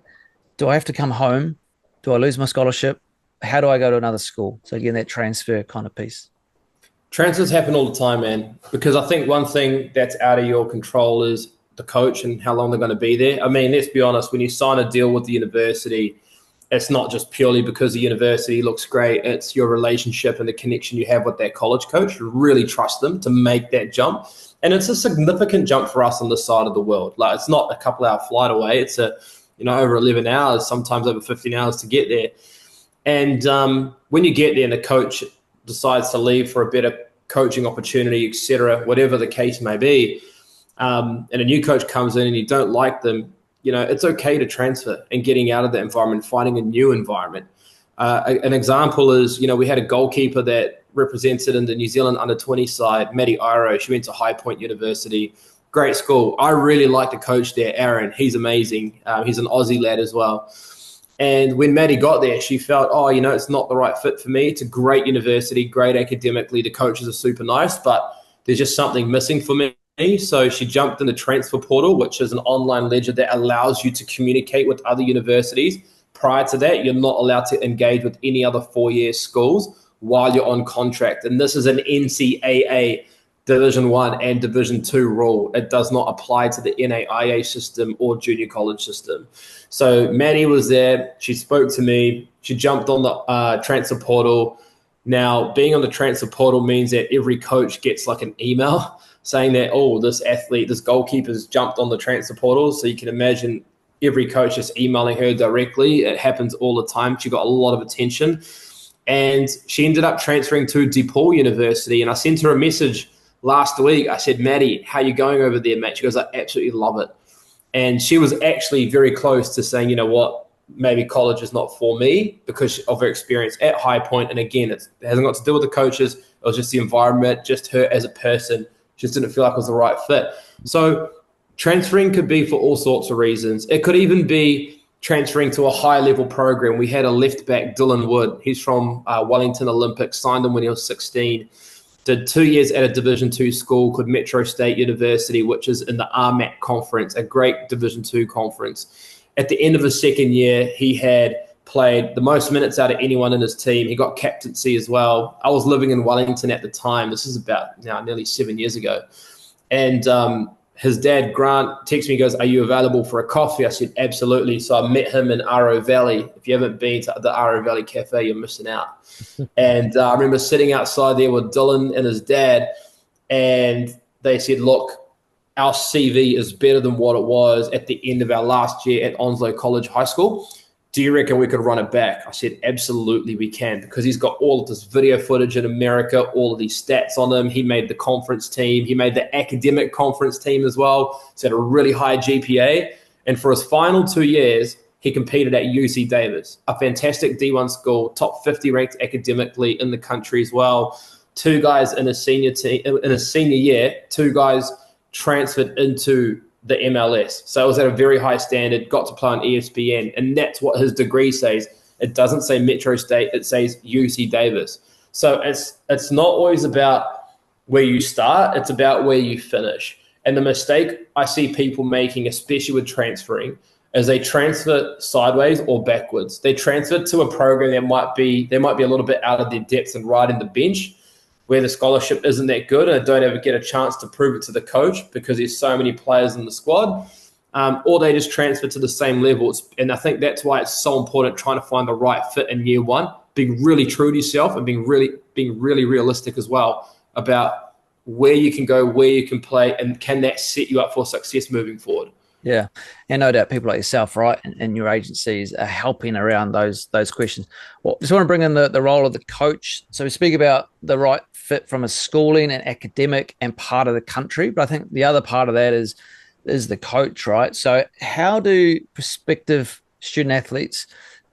Do I have to come home? Do I lose my scholarship? How do I go to another school? So again, that transfer kind of piece. Transfers happen all the time, man, because I think one thing that's out of your control is the coach and how long they're going to be there. I mean, let's be honest, when you sign a deal with the university, it's not just purely because the university looks great. It's your relationship and the connection you have with that college coach. You really trust them to make that jump. And it's a significant jump for us on this side of the world. Like, it's not a couple-hour flight away. It's over 11 hours, sometimes over 15 hours to get there. And when you get there and the coach decides to leave for a better coaching opportunity, etc., whatever the case may be, and a new coach comes in and you don't like them, it's okay to transfer and getting out of that environment, finding a new environment. An example is, we had a goalkeeper that represented in the New Zealand under-20 side, Maddie Iro. She went to High Point University. Great school. I really like the coach there, Aaron. He's amazing. He's an Aussie lad as well. And when Maddie got there, she felt, it's not the right fit for me. It's a great university, great academically. The coaches are super nice, but there's just something missing for me. So she jumped in the transfer portal, which is an online ledger that allows you to communicate with other universities. Prior to that, you're not allowed to engage with any other four-year schools while you're on contract. And this is an NCAA Division 1 and Division 2 rule. It does not apply to the NAIA system or junior college system. So Maddie was there. She spoke to me. She jumped on the transfer portal. Now, being on the transfer portal means that every coach gets like an email saying that, this athlete, this goalkeeper's jumped on the transfer portal. So you can imagine every coach just emailing her directly. It happens all the time. She got a lot of attention. And she ended up transferring to DePaul University. And I sent her a message last week. I said, Maddie, how you going over there, mate? She goes, I absolutely love it. And she was actually very close to saying, you know what, maybe college is not for me because of her experience at High Point. And again, it hasn't got to do with the coaches. It was just the environment, just her as a person. Just didn't feel like it was the right fit. So transferring could be for all sorts of reasons. It could even be transferring to a high-level program. We had a left back, Dylan Wood. He's from Wellington Olympics, signed him when he was 16. Did 2 years at a Division II school called Metro State University, which is in the RMAC conference, a great Division II conference. At the end of his second year, he had played the most minutes out of anyone in his team. He got captaincy as well. I was living in Wellington at the time. This is about now nearly 7 years ago. And his dad, Grant, texted me, goes, "Are you available for a coffee?" I said, "Absolutely." So I met him in Aro Valley. If you haven't been to the Aro Valley Cafe, you're missing out. And I remember sitting outside there with Dylan and his dad, and they said, "Look, our CV is better than what it was at the end of our last year at Onslow College High School. Do you reckon we could run it back?" I said, "Absolutely we can," because he's got all of this video footage in America, all of these stats on him. He made the conference team. He made the academic conference team as well. He's had a really high GPA. And for his final 2 years, he competed at UC Davis, a fantastic D1 school, top 50 ranked academically in the country as well. Two guys in a senior team, in a senior year, two guys transferred into the MLS. So it was at a very high standard, got to play on ESPN, and that's what his degree says. It doesn't say Metro State, it says UC Davis. So it's not always about where you start, it's about where you finish. And the mistake I see people making, especially with transferring, is they transfer sideways or backwards. They transfer to a program that might be a little bit out of their depth and riding the bench, where the scholarship isn't that good and don't ever get a chance to prove it to the coach because there's so many players in the squad, or they just transfer to the same levels. And I think that's why it's so important trying to find the right fit in year one, being really true to yourself and being really realistic as well about where you can go, where you can play, and can that set you up for success moving forward. Yeah, and no doubt people like yourself, right, and your agencies are helping around those questions. Well, just want to bring in the role of the coach. So we speak about the right fit from a schooling and academic and part of the country, but I think the other part of that is the coach, right? So how do prospective student athletes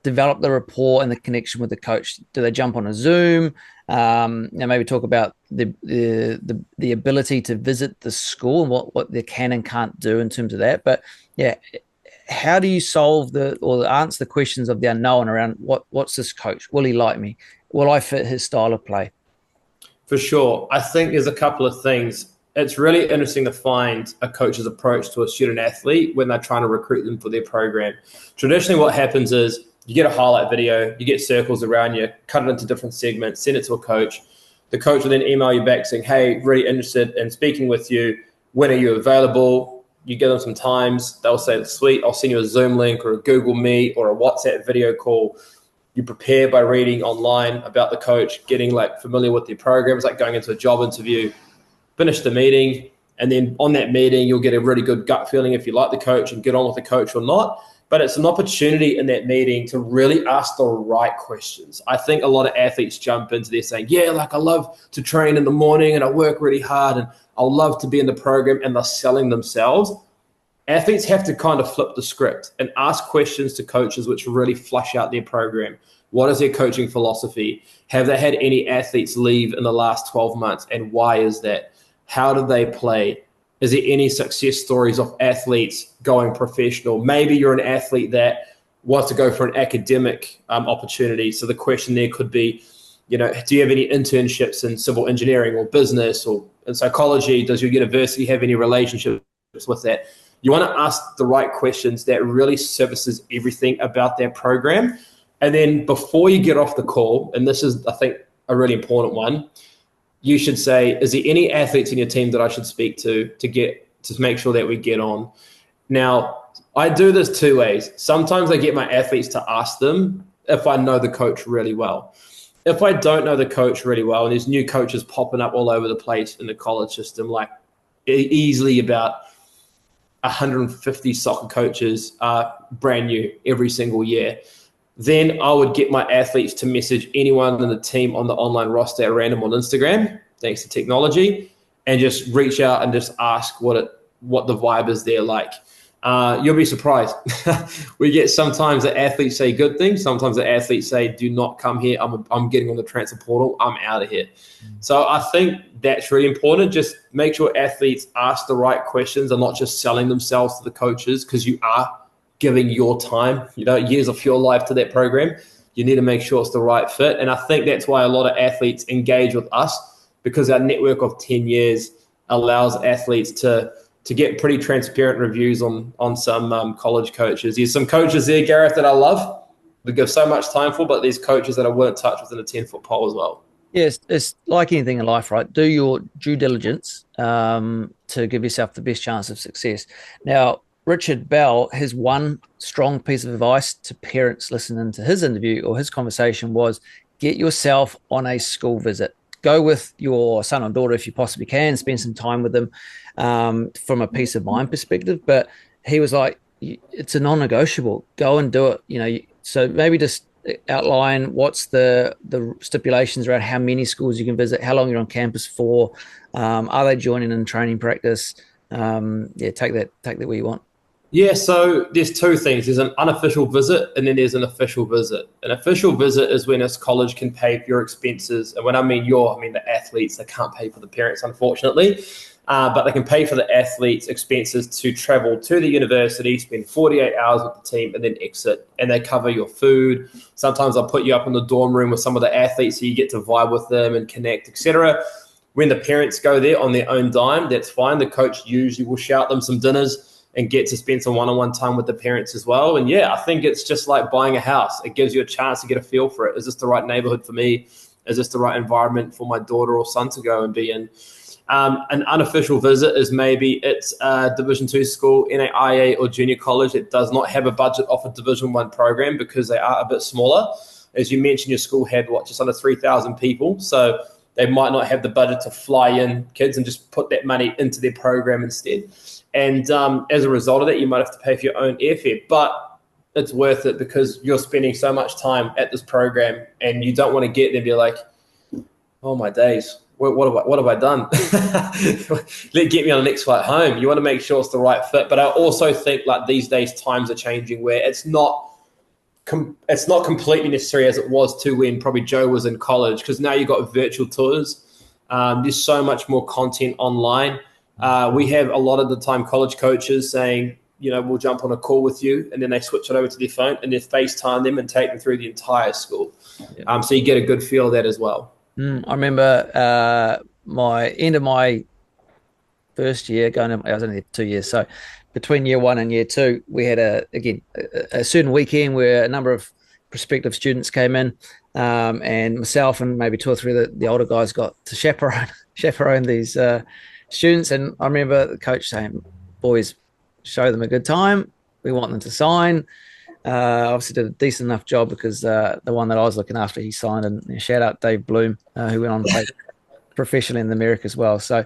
develop the rapport and the connection with the coach? Do they jump on a Zoom? Maybe talk about the ability to visit the school and what they can and can't do in terms of that. But yeah, how do you solve or answer the questions of the unknown around what's this coach? Will he like me? Will I fit his style of play? For sure. I think there's a couple of things. It's really interesting to find a coach's approach to a student athlete when they're trying to recruit them for their program. Traditionally, what happens is you get a highlight video, you get circles around you, cut it into different segments, send it to a coach. The coach will then email you back saying, "Hey, really interested in speaking with you. When are you available?" You give them some times. They'll say, "Sweet, I'll send you a Zoom link or a Google Meet or a WhatsApp video call." You prepare by reading online about the coach, getting familiar with their programs, like going into a job interview. Finish the meeting, and then on that meeting, you'll get a really good gut feeling if you like the coach and get on with the coach or not. But it's an opportunity in that meeting to really ask the right questions. I think a lot of athletes jump into there saying, "Yeah, I love to train in the morning and I work really hard and I'll love to be in the program," and they're selling themselves. Athletes have to kind of flip the script and ask questions to coaches which really flush out their program. What is their coaching philosophy? Have they had any athletes leave in the last 12 months, and why is that? How do they play? Is there any success stories of athletes going professional? Maybe you're an athlete that wants to go for an academic opportunity. So the question there could be, do you have any internships in civil engineering or business or in psychology? Does your university have any relationships with that? You want to ask the right questions that really services everything about that program. And then before you get off the call, and this is, I think, a really important one, you should say, "Is there any athletes in your team that I should speak to make sure that we get on?" Now, I do this two ways. Sometimes I get my athletes to ask them if I know the coach really well. If I don't know the coach really well, and there's new coaches popping up all over the place in the college system, easily about 150 soccer coaches are brand new every single year, then I would get my athletes to message anyone in the team on the online roster at random on Instagram, thanks to technology, and just reach out and just ask what the vibe is there like. You'll be surprised. We get sometimes the athletes say good things. Sometimes the athletes say, "Do not come here. I'm getting on the transfer portal. I'm out of here." So I think that's really important. Just make sure athletes ask the right questions and not just selling themselves to the coaches, because you are giving your time, years of your life to that program. You need to make sure it's the right fit. And I think that's why a lot of athletes engage with us, because our network of 10 years allows athletes to get pretty transparent reviews on some college coaches. There's some coaches there, Gareth, that I love, we give so much time for, but there's coaches that I wouldn't touch within a 10-foot pole as well. Yes, it's like anything in life, right? Do your due diligence to give yourself the best chance of success. Now, Richard Bell, his one strong piece of advice to parents listening to his interview or his conversation was get yourself on a school visit. Go with your son or daughter if you possibly can, spend some time with them from a peace of mind perspective. But he was like, it's a non-negotiable. Go and do it. So maybe just outline what's the stipulations around how many schools you can visit, how long you're on campus for, are they joining in training practice? Take that where you want. Yeah, so there's two things. There's an unofficial visit and then there's an official visit. An official visit is when a college can pay for your expenses. And when I mean the athletes. They can't pay for the parents, unfortunately. But they can pay for the athletes' expenses to travel to the university, spend 48 hours with the team, and then exit. And they cover your food. Sometimes I'll put you up in the dorm room with some of the athletes so you get to vibe with them and connect, etc. When the parents go there on their own dime, that's fine. The coach usually will shout them some dinners and get to spend some one-on-one time with the parents as well. And yeah, I think it's just like buying a house. It gives you a chance to get a feel for it. Is this the right neighborhood for me? Is this the right environment for my daughter or son to go and be in? An unofficial visit is maybe it's a Division II school, NAIA or junior college that does not have a budget off a Division I program because they are a bit smaller. As you mentioned, your school had just under 3,000 people. So they might not have the budget to fly in kids and just put that money into their program instead. And as a result of that, you might have to pay for your own airfare. But it's worth it because you're spending so much time at this program and you don't want to get there and be like, oh, my days. What have I done? Get me on the next flight home. You want to make sure it's the right fit. But I also think these days times are changing where it's not completely necessary as it was to when probably Joe was in college, because now you've got virtual tours. There's so much more content online. We have a lot of the time college coaches saying, we'll jump on a call with you, and then they switch it over to their phone and they FaceTime them and take them through the entire school. Yeah. So you get a good feel of that as well. I remember my end of my first year I was only there 2 years. So between year one and year two, we had a certain weekend where a number of prospective students came in, and myself and maybe two or three of the older guys got to chaperone these students. And I remember the coach saying, boys, show them a good time. We want them to sign. Obviously did a decent enough job because the one that I was looking after, he signed, and shout out Dave Bloom, who went on to play professionally in the America as well. So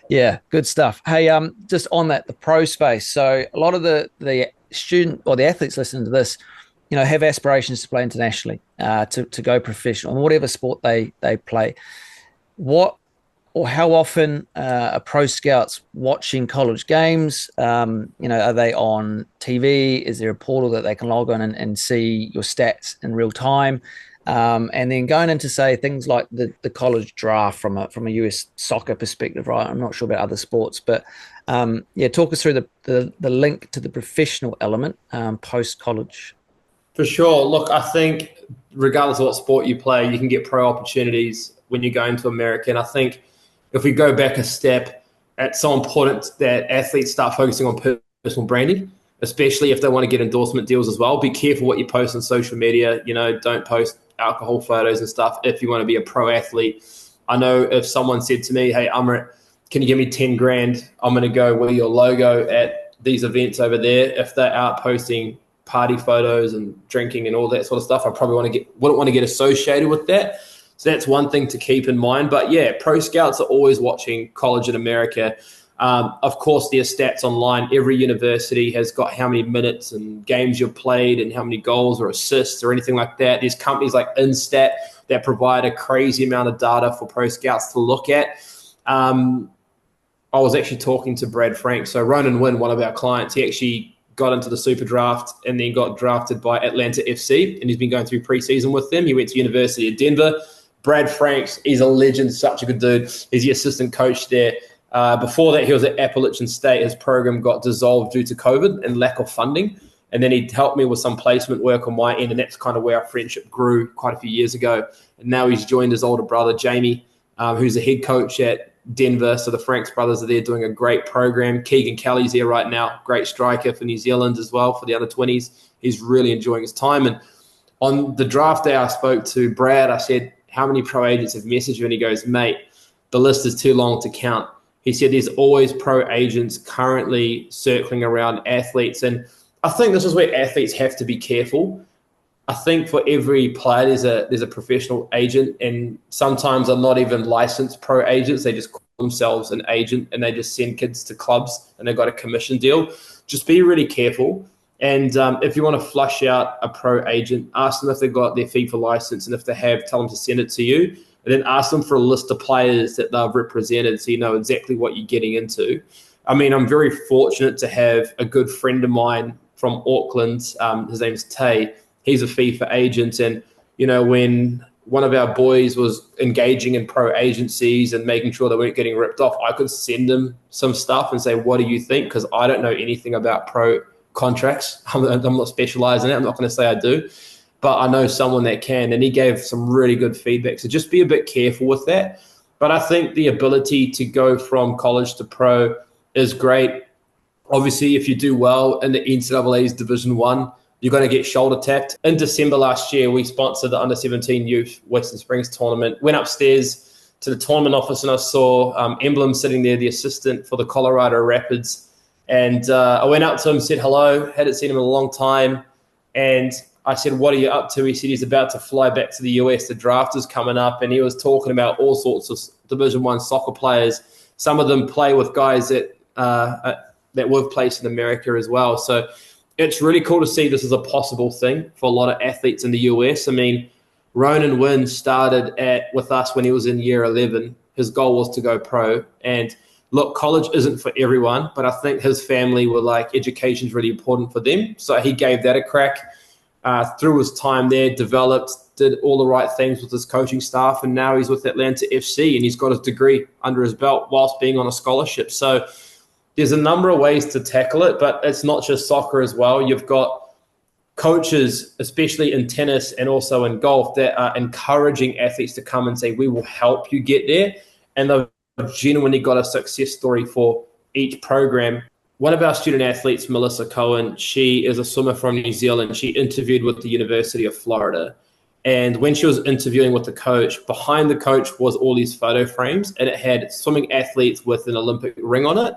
yeah, good stuff. Hey, just on that, the pro space. So a lot of the student or the athletes listening to this, have aspirations to play internationally, to go professional in whatever sport they play. What or how often are pro scouts watching college games? Are they on TV? Is there a portal that they can log on and see your stats in real time? And then going into, say, things like the college draft from a US soccer perspective, right? I'm not sure about other sports, but talk us through the link to the professional element post-college. For sure. Look, I think regardless of what sport you play, you can get pro opportunities when you go into America. And I think if we go back a step, it's so important that athletes start focusing on personal branding, especially if they want to get endorsement deals as well. Be careful what you post on social media. Don't post alcohol photos and stuff if you want to be a pro athlete. I know if someone said to me, hey, Amrit, can you give me 10 grand? I'm going to go wear your logo at these events over there. If they're out posting party photos and drinking and all that sort of stuff, I probably wouldn't want to get associated with that. So that's one thing to keep in mind. But yeah, pro scouts are always watching college in America. Of course, there's stats online. Every university has got how many minutes and games you've played and how many goals or assists or anything like that. There's companies like Instat that provide a crazy amount of data for pro scouts to look at. I was actually talking to Brad Frank. So Ronan Wynn, one of our clients, he actually got into the super draft and then got drafted by Atlanta FC, and he's been going through preseason with them. He went to University of Denver. Brad Franks, he's a legend, such a good dude. He's the assistant coach there. Before that, he was at Appalachian State. His program got dissolved due to COVID and lack of funding. And then he helped me with some placement work on my end, and that's kind of where our friendship grew quite a few years ago. And now he's joined his older brother, Jamie, who's the head coach at Denver. So the Franks brothers are there doing a great program. Keegan Kelly's there right now, great striker for New Zealand as well for the under 20s. He's really enjoying his time. And on the draft day, I spoke to Brad. I said, how many pro agents have messaged you? And he goes, mate, the list is too long to count. He said there's always pro agents currently circling around athletes. And I think this is where athletes have to be careful. I think for every player, there's a professional agent, and sometimes they're not even licensed pro agents. They just call themselves an agent, and they just send kids to clubs, and they've got a commission deal. Just be really careful. And if you want to flush out a pro agent, ask them if they've got their FIFA license, and if they have, tell them to send it to you. And then ask them for a list of players that they've represented so you know exactly what you're getting into. I mean, I'm very fortunate to have a good friend of mine from Auckland. His name's Tay. He's a FIFA agent. And, you know, when one of our boys was engaging in pro agencies and making sure they weren't getting ripped off, I could send them some stuff and say, what do you think? Because I don't know anything about pro contracts. I'm not specialized in it. I'm not going to say I do. But I know someone that can, and he gave some really good feedback. So just be a bit careful with that. But I think the ability to go from college to pro is great. Obviously, if you do well in the NCAA's Division 1, you're going to get shoulder tapped. In December last year, we sponsored the Under-17 Youth Western Springs tournament. Went upstairs to the tournament office, and I saw Emblem sitting there, the assistant for the Colorado Rapids. And I went up to him, said hello, hadn't seen him in a long time. And I said, what are you up to? He said he's about to fly back to the US. The draft is coming up. And he was talking about all sorts of Division 1 soccer players. Some of them play with guys that we've placed in America as well. So it's really cool to see this as a possible thing for a lot of athletes in the US. I mean, Ronan Wynn started with us when he was in year 11. His goal was to go pro. And look, college isn't for everyone, but I think his family were like, education's really important for them. So he gave that a crack. Through his time there, developed, did all the right things with his coaching staff, and now he's with Atlanta FC, and he's got his degree under his belt whilst being on a scholarship. So there's a number of ways to tackle it, but it's not just soccer as well. You've got coaches, especially in tennis and also in golf, that are encouraging athletes to come and say, we will help you get there. And they've genuinely got a success story for each program. One of our student athletes, Melissa Cohen, she is a swimmer from New Zealand. She interviewed with the University of Florida. And when she was interviewing with the coach, behind the coach was all these photo frames, and it had swimming athletes with an Olympic ring on it.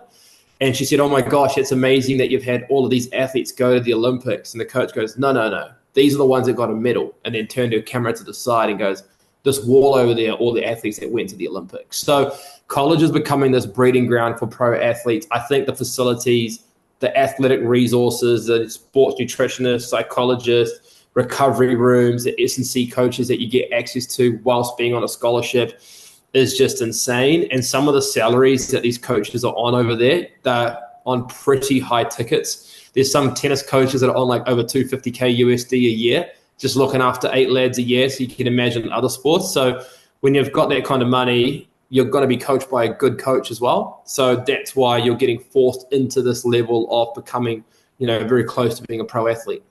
And she said, oh my gosh, it's amazing that you've had all of these athletes go to the Olympics. And the coach goes, no. These are the ones that got a medal. And then turned her camera to the side and goes, this wall over there, all the athletes that went to the Olympics. So college is becoming this breeding ground for pro athletes. I think the facilities, the athletic resources, the sports nutritionists, psychologists, recovery rooms, the S&C coaches that you get access to whilst being on a scholarship is just insane. And some of the salaries that these coaches are on over there, they're on pretty high tickets. There's some tennis coaches that are on like over $250K USD a year, just looking after 8 lads a year. So you can imagine other sports. So when you've got that kind of money, you're going to be coached by a good coach as well. So that's why you're getting forced into this level of becoming, very close to being a pro athlete.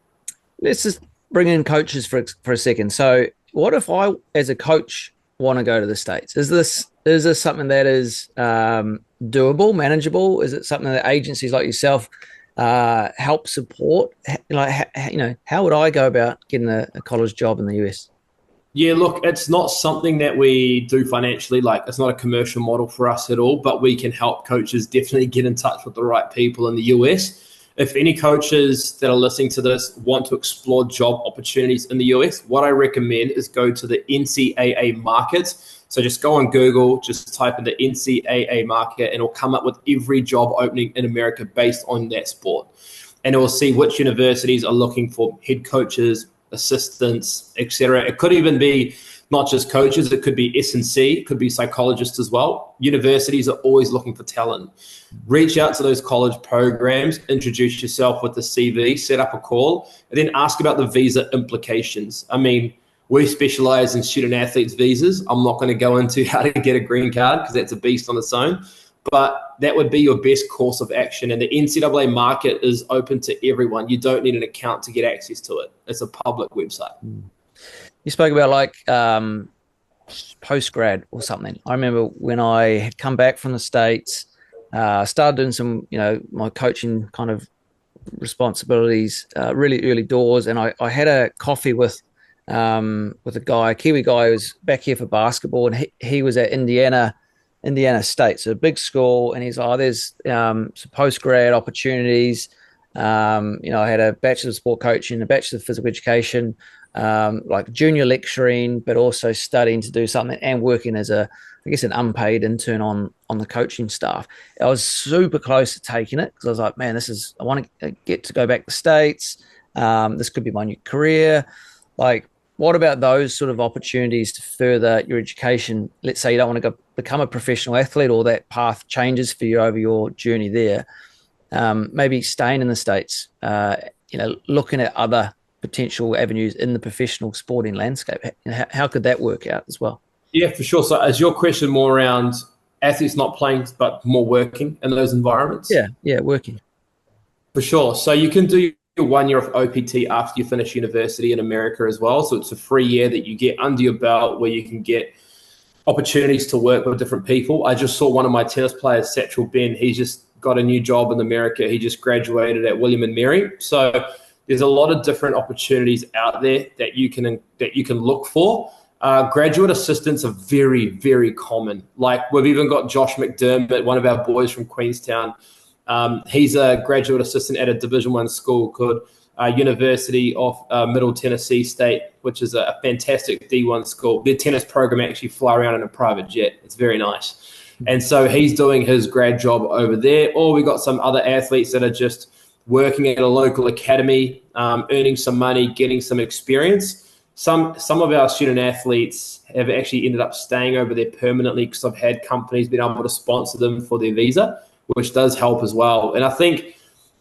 Let's just bring in coaches for a second. So what if I, as a coach, want to go to the States? Is this something that is doable, manageable? Is it something that agencies like yourself help support? How would I go about getting a college job in the US? Yeah, look, it's not something that we do financially. Like, it's not a commercial model for us at all, but we can help coaches definitely get in touch with the right people in the US. If any coaches that are listening to this want to explore job opportunities in the US, what I recommend is go to the NCAA market. So just go on Google, just type in the NCAA market, and it'll come up with every job opening in America based on that sport. And it will see which universities are looking for head coaches, assistants, etc. It could even be not just coaches, it could be S&C, it could be psychologists as well. Universities are always looking for talent. Reach out to those college programs, introduce yourself with the CV, set up a call, and then ask about the visa implications. I mean, we specialize in student athletes visas. I'm not going to go into how to get a green card because that's a beast on its own, but that would be your best course of action. And the NCAA market is open to everyone. You don't need an account to get access to it. It's a public website. You spoke about post-grad or something. I remember when I had come back from the States, started doing some, my coaching kind of responsibilities, really early doors. And I had a coffee with a guy, a Kiwi guy who was back here for basketball, and he was at Indiana State, so a big school. And he's like, oh, there's some post-grad opportunities. I had a bachelor of sport coaching, a bachelor of physical education, like junior lecturing, but also studying to do something and working as I guess, an unpaid intern on the coaching staff. I was super close to taking it because I was like, man, I want to get to go back to the States. This could be my new career. Like, what about those sort of opportunities to further your education? Let's say you don't want to go become a professional athlete, or that path changes for you over your journey there. Maybe staying in the States, looking at other potential avenues in the professional sporting landscape. How could that work out as well? Yeah, for sure. So is your question more around athletes not playing, but more working in those environments? Yeah, working. For sure. So you can do your 1 year of OPT after you finish university in America as well. So it's a free year that you get under your belt where you can get opportunities to work with different people. I just saw one of my tennis players, Satchel Ben. He's just got a new job in America. He just graduated at William and Mary. So there's a lot of different opportunities out there that you can look for. Graduate assistants are very, very common. Like, we've even got Josh McDermott, one of our boys from Queenstown. He's a graduate assistant at a Division I school called University of Middle Tennessee State, which is a fantastic D1 school. Their tennis program actually fly around in a private jet. It's very nice. And so he's doing his grad job over there. Or we got some other athletes that are just working at a local academy, earning some money, getting some experience. Some of our student athletes have actually ended up staying over there permanently because I've had companies been able to sponsor them for their visa, which does help as well. And I think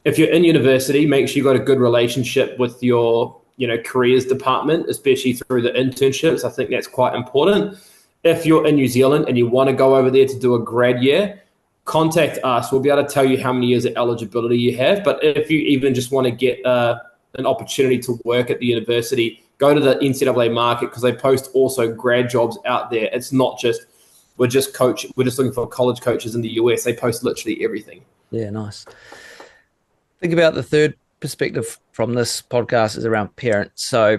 if you're in university, make sure you've got a good relationship with your careers department, especially through the internships. I think that's quite important. If you're in New Zealand and you want to go over there to do a grad year, contact us. We'll be able to tell you how many years of eligibility you have. But if you even just want to get an opportunity to work at the university, go to the NCAA market because they post also grad jobs out there. It's not just we're just looking for college coaches in the US. They post literally everything. Yeah, nice. Think about the third perspective from this podcast is around parents. So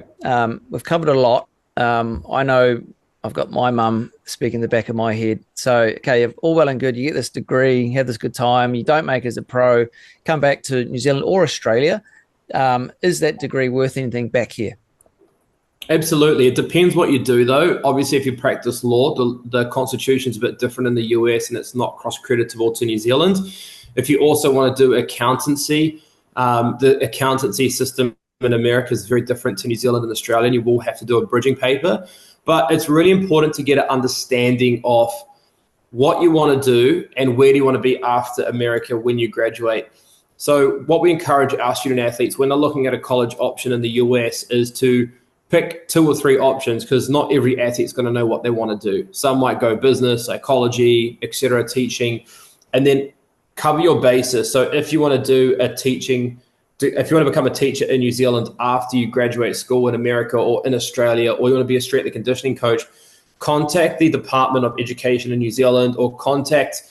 we've covered a lot. I know I've got my mum speaking in the back of my head. So, okay, you're all well and good. You get this degree, have this good time. You don't make it as a pro, come back to New Zealand or Australia. Is that degree worth anything back here? Absolutely. It depends what you do, though. Obviously, if you practice law, the constitution's a bit different in the US and it's not cross-creditable to New Zealand. If you also want to do accountancy, the accountancy system in America is very different to New Zealand and Australia, and you will have to do a bridging paper. But it's really important to get an understanding of what you want to do and where do you want to be after America when you graduate. So what we encourage our student athletes when they're looking at a college option in the US is to pick 2 or 3 options, because not every athlete's going to know what they want to do. Some might go business, psychology, etc., teaching, and then cover your bases. So if you want to do if you want to become a teacher in New Zealand after you graduate school in America or in Australia, or you want to be a strength and conditioning coach, contact the Department of Education in New Zealand or contact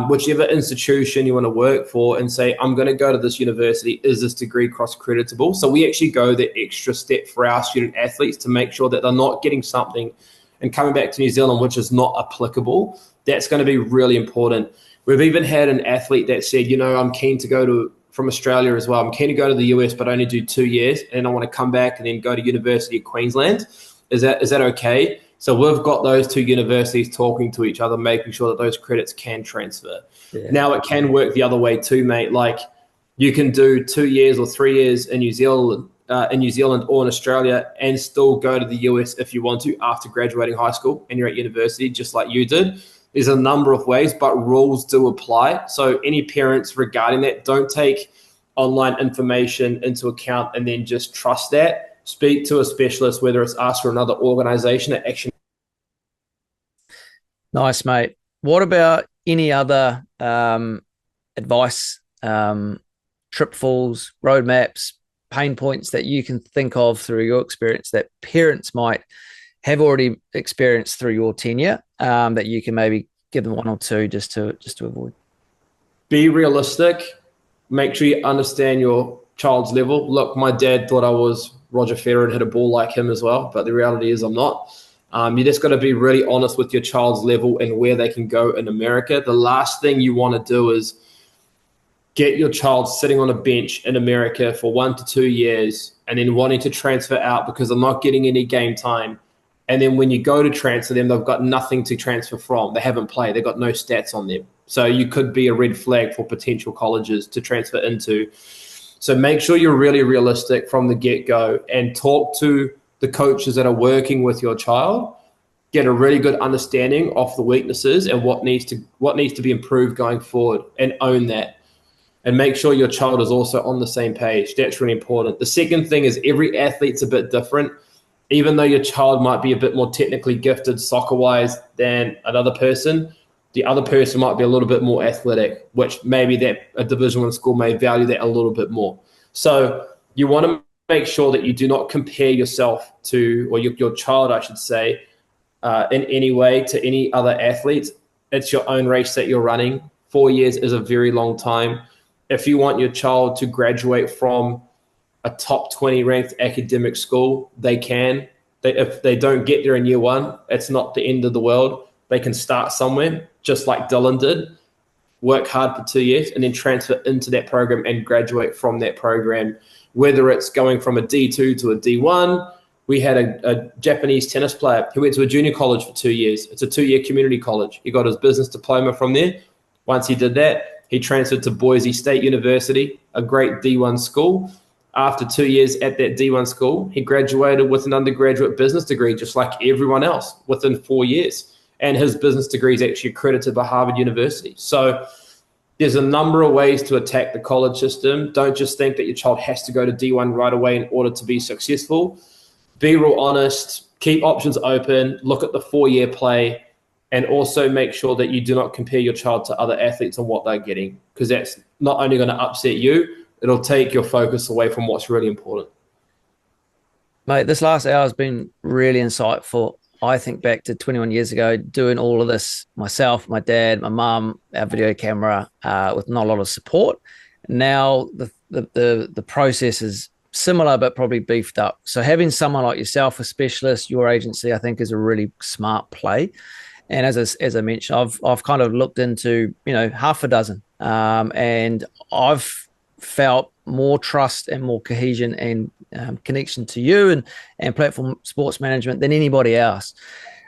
whichever institution you want to work for and say, I'm going to go to this university. Is this degree cross-creditable? So we actually go the extra step for our student athletes to make sure that they're not getting something and coming back to New Zealand which is not applicable. That's going to be really important. We've even had an athlete that said, I'm keen to go from Australia as well. I'm keen to go to the US, but only do 2 years, and I want to come back and then go to University of Queensland. Is that okay? So we've got those 2 universities talking to each other, making sure that those credits can transfer. Yeah. Now it can work the other way too, mate. Like, you can do 2 years or 3 years in New Zealand or in Australia and still go to the US if you want to after graduating high school and you're at university, just like you did. There's a number of ways, but rules do apply. So any parents regarding that, don't take online information into account and then just trust that. Speak to a specialist, whether it's us or another organization that actually. Nice, mate. What about any other advice, trip falls, roadmaps, pain points that you can think of through your experience that parents might have already experienced through your tenure that you can maybe give them one or two just to avoid? Be realistic. Make sure you understand your child's level. Look, my dad thought I was Roger Federer and hit a ball like him as well, but the reality is I'm not. You just got to be really honest with your child's level and where they can go in America. The last thing you want to do is get your child sitting on a bench in America for 1 to 2 years and then wanting to transfer out because they're not getting any game time. And then when you go to transfer them, they've got nothing to transfer from. They haven't played. They've got no stats on them. So you could be a red flag for potential colleges to transfer into. So make sure you're really realistic from the get-go and talk to the coaches that are working with your child. Get a really good understanding of the weaknesses and what needs to be improved going forward, and own that. And make sure your child is also on the same page. That's really important. The second thing is every athlete's a bit different. Even though your child might be a bit more technically gifted soccer-wise than another person, the other person might be a little bit more athletic, which maybe that a Division I school may value that a little bit more. So you want to make sure that you do not compare yourself to, or your child, I should say, in any way to any other athletes. It's your own race that you're running. 4 years is a very long time. If you want your child to graduate from a top 20 ranked academic school, they can. If they don't get there in year one, it's not the end of the world. They can start somewhere, just like Dylan did, work hard for 2 years, and then transfer into that program and graduate from that program. Whether it's going from a D2 to a D1, we had a Japanese tennis player who went to a junior college for 2 years. It's a 2-year community college. He got his business diploma from there. Once he did that, he transferred to Boise State University, a great D1 school. After 2 years at that D1 school, he graduated with an undergraduate business degree, just like everyone else, within 4 years. And his business degree is actually accredited by Harvard University. So there's a number of ways to attack the college system. Don't just think that your child has to go to D1 right away in order to be successful. Be real honest, keep options open, look at the 4-year play, and also make sure that you do not compare your child to other athletes and what they're getting, because that's not only going to upset you, it'll take your focus away from what's really important. Mate, this last hour has been really insightful. I think back to 21 years ago, doing all of this myself, my dad, my mum, our video camera, with not a lot of support. Now the process is similar, but probably beefed up. So having someone like yourself, a specialist, your agency, I think is a really smart play. And as I mentioned, I've kind of looked into, half a dozen, and I've felt more trust and more cohesion and connection to you and platform sports management than anybody else.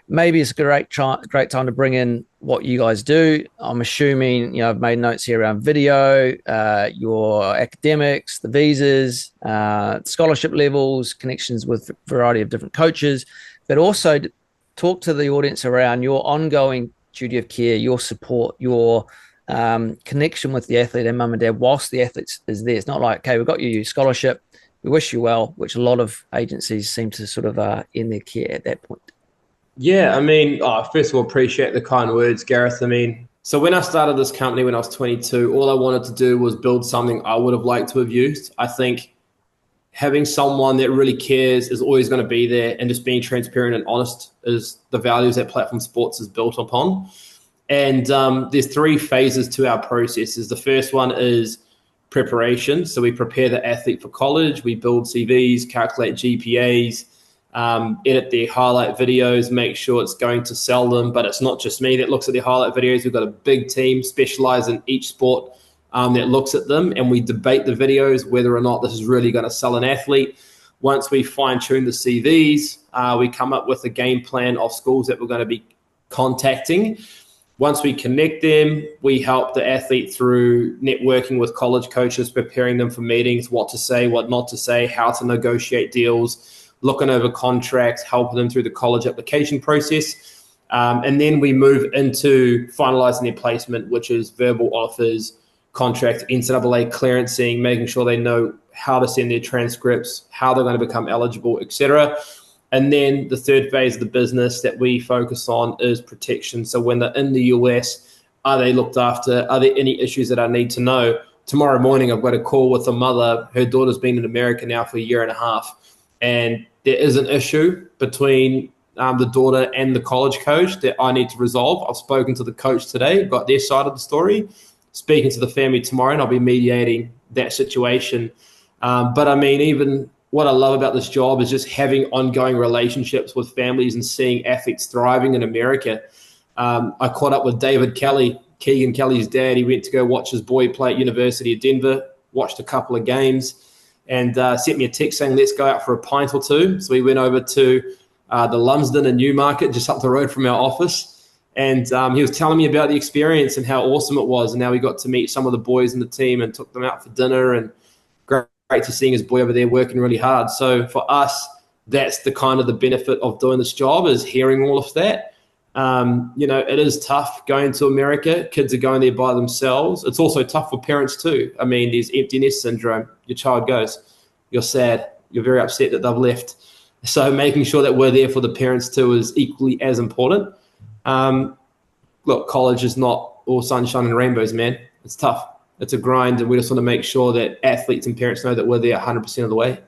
Maybe it's a great time to bring in what you guys do. I'm assuming, I've made notes here around video, your academics, the visas, scholarship levels, connections with a variety of different coaches, but also talk to the audience around your ongoing duty of care, your support, your connection with the athlete and mum and dad whilst the athlete is there. It's not like, okay, we've got you your scholarship, we wish you well, which a lot of agencies seem to sort of end their care at that point. Yeah, first of all, appreciate the kind words, Gareth. So when I started this company when I was 22, all I wanted to do was build something I would have liked to have used. I think having someone that really cares is always going to be there, and just being transparent and honest is the values that Platform Sports is built upon. And there's 3 phases to our processes. The first one is preparation. So we prepare the athlete for college. We build CVs, calculate GPAs, edit their highlight videos, make sure it's going to sell them. But it's not just me that looks at their highlight videos. We've got a big team specialized in each sport that looks at them, and we debate the videos, whether or not this is really going to sell an athlete. Once we fine-tune the CVs, we come up with a game plan of schools that we're going to be contacting. Once we connect them, we help the athlete through networking with college coaches, preparing them for meetings, what to say, what not to say, how to negotiate deals, looking over contracts, helping them through the college application process. And then we move into finalizing their placement, which is verbal offers, contract, NCAA clearancing, making sure they know how to send their transcripts, how they're going to become eligible, etc. And then the third phase of the business that we focus on is protection. So when they're in the US, are they looked after? Are there any issues that I need to know? Tomorrow morning, I've got a call with a mother. Her daughter's been in America now for a year and a half. And there is an issue between the daughter and the college coach that I need to resolve. I've spoken to the coach today, got their side of the story, speaking to the family tomorrow, and I'll be mediating that situation. But I mean, even what I love about this job is just having ongoing relationships with families and seeing athletes thriving in America. I caught up with David Kelly, Keegan Kelly's dad. He went to go watch his boy play at University of Denver, watched a couple of games, and sent me a text saying, let's go out for a pint or two. So we went over to the Lumsden in Newmarket, just up the road from our office. And he was telling me about the experience and how awesome it was. And now we got to meet some of the boys in the team and took them out for dinner. And great to seeing his boy over there working really hard. So for us, that's the kind of the benefit of doing this job, is hearing all of that. It is tough going to America. Kids are going there by themselves. It's also tough for parents too. I mean, there's empty nest syndrome. Your child goes, you're sad, you're very upset that they've left. So making sure that we're there for the parents too is equally as important. Look, college is not all sunshine and rainbows, man. It's tough. It's a grind, and we just want to make sure that athletes and parents know that we're there 100% of the way.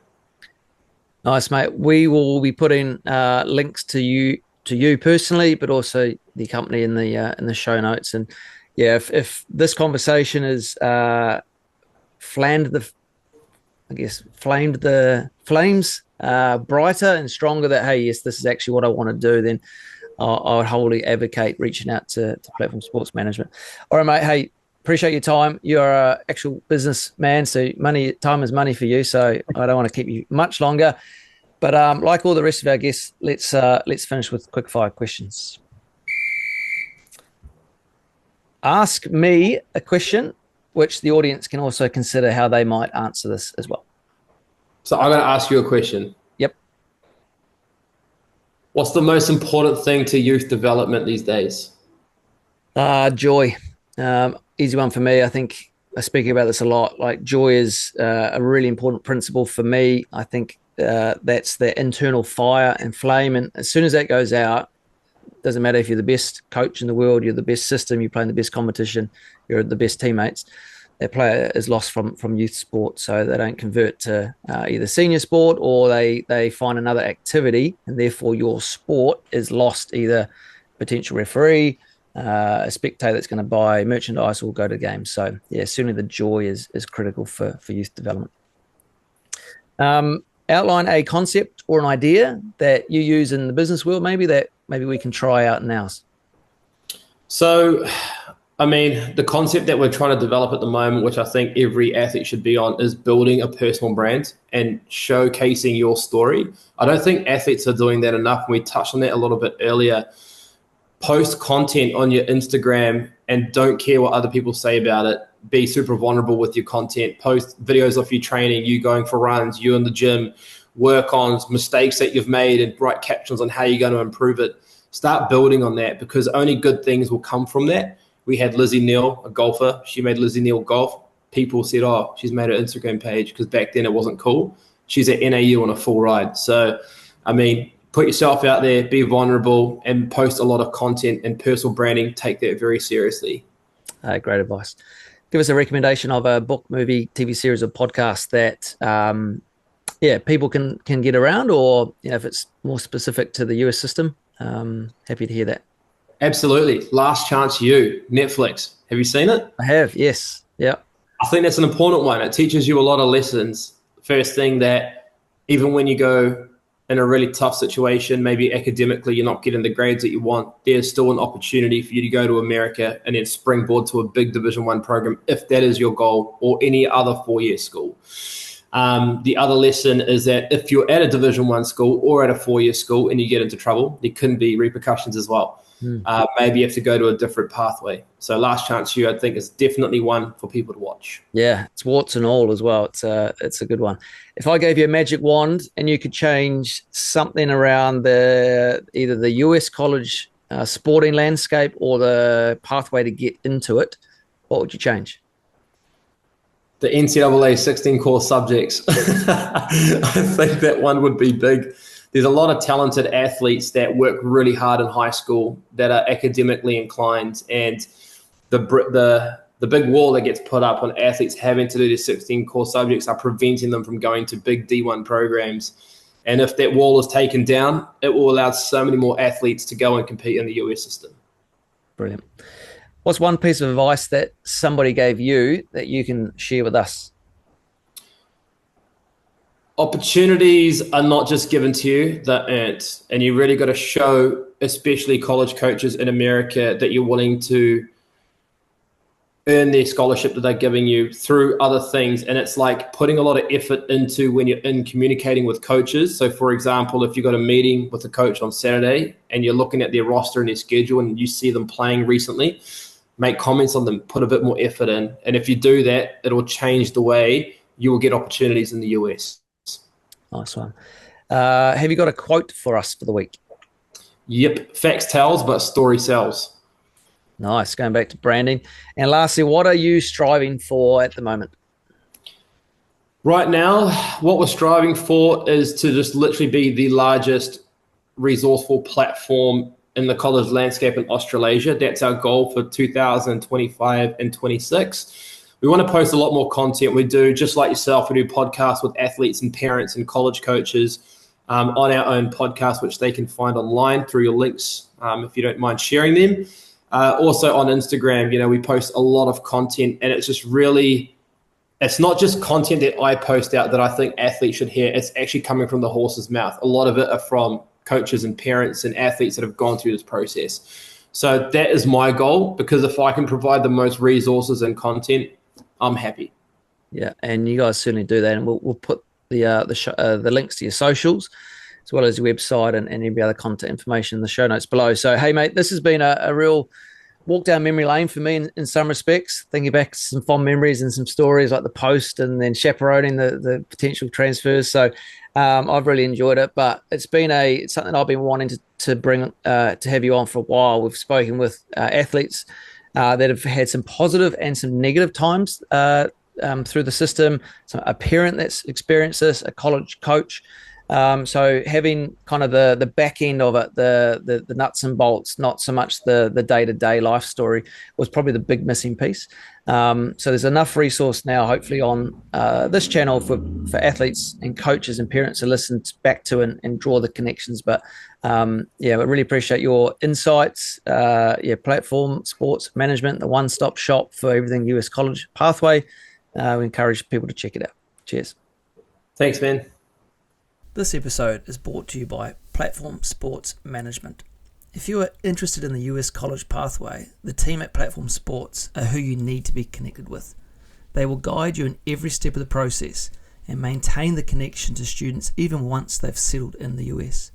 Nice, mate. We will be putting links to you personally, but also the company in the show notes. And yeah, if this conversation is flamed the flames brighter and stronger, that hey, yes, this is actually what I want to do, then I would wholly advocate reaching out to Platform Sports Management. All right, mate. Hey, appreciate your time. You're an actual businessman, so time is money for you. So I don't want to keep you much longer. But like all the rest of our guests, let's finish with quick fire questions. Ask me a question, which the audience can also consider how they might answer this as well. So I'm going to ask you a question. Yep. What's the most important thing to youth development these days? Joy. Easy one for me. I think I speak about this a lot. Like, joy is a really important principle for me. I think that's the internal fire and flame. And as soon as that goes out, doesn't matter if you're the best coach in the world, you're the best system, you're playing the best competition, you're the best teammates. That player is lost from youth sport, so they don't convert to either senior sport, or they find another activity, and therefore your sport is lost. Either potential referee, a spectator that's going to buy merchandise, or go to games. So yeah, certainly the joy is critical for youth development. Outline a concept or an idea that you use in the business world, maybe we can try out in ours. So, I mean, the concept that we're trying to develop at the moment, which I think every athlete should be on, is building a personal brand and showcasing your story. I don't think athletes are doing that enough. We touched on that a little bit earlier. Post content on your Instagram and don't care what other people say about it. Be super vulnerable with your content. Post videos of you training, you going for runs, you in the gym. Work on mistakes that you've made and write captions on how you're going to improve it. Start building on that, because only good things will come from that. We had Lizzie Neal, a golfer. She made Lizzie Neal Golf. People said, oh, she's made an Instagram page, because back then it wasn't cool. She's at NAU on a full ride. So, I mean, put yourself out there, be vulnerable, and post a lot of content and personal branding. Take that very seriously. Great advice. Give us a recommendation of a book, movie, TV series, or podcast that people can get around, or if it's more specific to the US system. Happy to hear that. Absolutely. Last Chance U, Netflix. Have you seen it? I have, yes. Yeah. I think that's an important one. It teaches you a lot of lessons. First thing, that even when you go in a really tough situation, maybe academically you're not getting the grades that you want, there's still an opportunity for you to go to America and then springboard to a big Division I program, if that is your goal, or any other 4-year school. The other lesson is that if you're at a Division I school or at a 4-year school and you get into trouble, there can be repercussions as well. Maybe you have to go to a different pathway. So Last Chance U, I think, is definitely one for people to watch. Yeah, it's warts and all as well. It's a good one. If I gave you a magic wand and you could change something around either the US college sporting landscape or the pathway to get into it, what would you change? The NCAA 16 core subjects. I think that one would be big. There's a lot of talented athletes that work really hard in high school that are academically inclined, and the big wall that gets put up on athletes having to do the 16 core subjects are preventing them from going to big D1 programs. And if that wall is taken down, it will allow so many more athletes to go and compete in the US system. Brilliant. What's one piece of advice that somebody gave you that you can share with us? Opportunities are not just given to you, they're earned. And you really got to show, especially college coaches in America, that you're willing to earn their scholarship that they're giving you through other things. And it's like putting a lot of effort into when you're in communicating with coaches. So for example, if you've got a meeting with a coach on Saturday and you're looking at their roster and their schedule and you see them playing recently, make comments on them, put a bit more effort in. And if you do that, it'll change the way you will get opportunities in the US. Nice one. Have you got a quote for us for the week? Yep. Facts tells, but story sells. Nice. Going back to branding. And lastly, what are you striving for at the moment? Right now, what we're striving for is to just literally be the largest resourceful platform in the college landscape in Australasia. That's our goal for 2025 and 26. We want to post a lot more content. We do, just like yourself, we do podcasts with athletes and parents and college coaches on our own podcast, which they can find online through your links if you don't mind sharing them. Also on Instagram, we post a lot of content, and it's just really, it's not just content that I post out that I think athletes should hear. It's actually coming from the horse's mouth. A lot of it are from coaches and parents and athletes that have gone through this process. So that is my goal, because if I can provide the most resources and content, I'm happy. Yeah, and you guys certainly do that, and we'll put the links to your socials as well as your website and any other content information in the show notes below. So, hey, mate, this has been a real walk down memory lane for me in some respects, thinking back to some fond memories and some stories like the post and then chaperoning the potential transfers. So I've really enjoyed it, but it's something I've been wanting to bring to have you on for a while. We've spoken with athletes that have had some positive and some negative times through the system, a parent that's experienced this, a college coach. So having kind of the back end of it, the nuts and bolts, not so much the day-to-day life story, was probably the big missing piece. So there's enough resource now, hopefully, on this channel for athletes and coaches and parents to listen back to and draw the connections. But I really appreciate your insights, platform, sports management, the one-stop shop for everything US college pathway. We encourage people to check it out. Cheers. Thanks, man. This episode is brought to you by Platform Sports Management. If you are interested in the US college pathway, the team at Platform Sports are who you need to be connected with. They will guide you in every step of the process and maintain the connection to students even once they've settled in the US.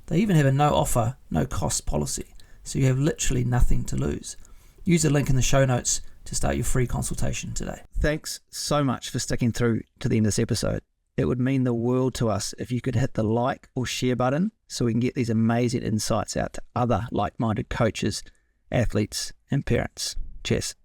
They even have a no offer, no cost policy, so you have literally nothing to lose. Use the link in the show notes to start your free consultation today. Thanks so much for sticking through to the end of this episode. It would mean the world to us if you could hit the like or share button so we can get these amazing insights out to other like-minded coaches, athletes, and parents. Cheers.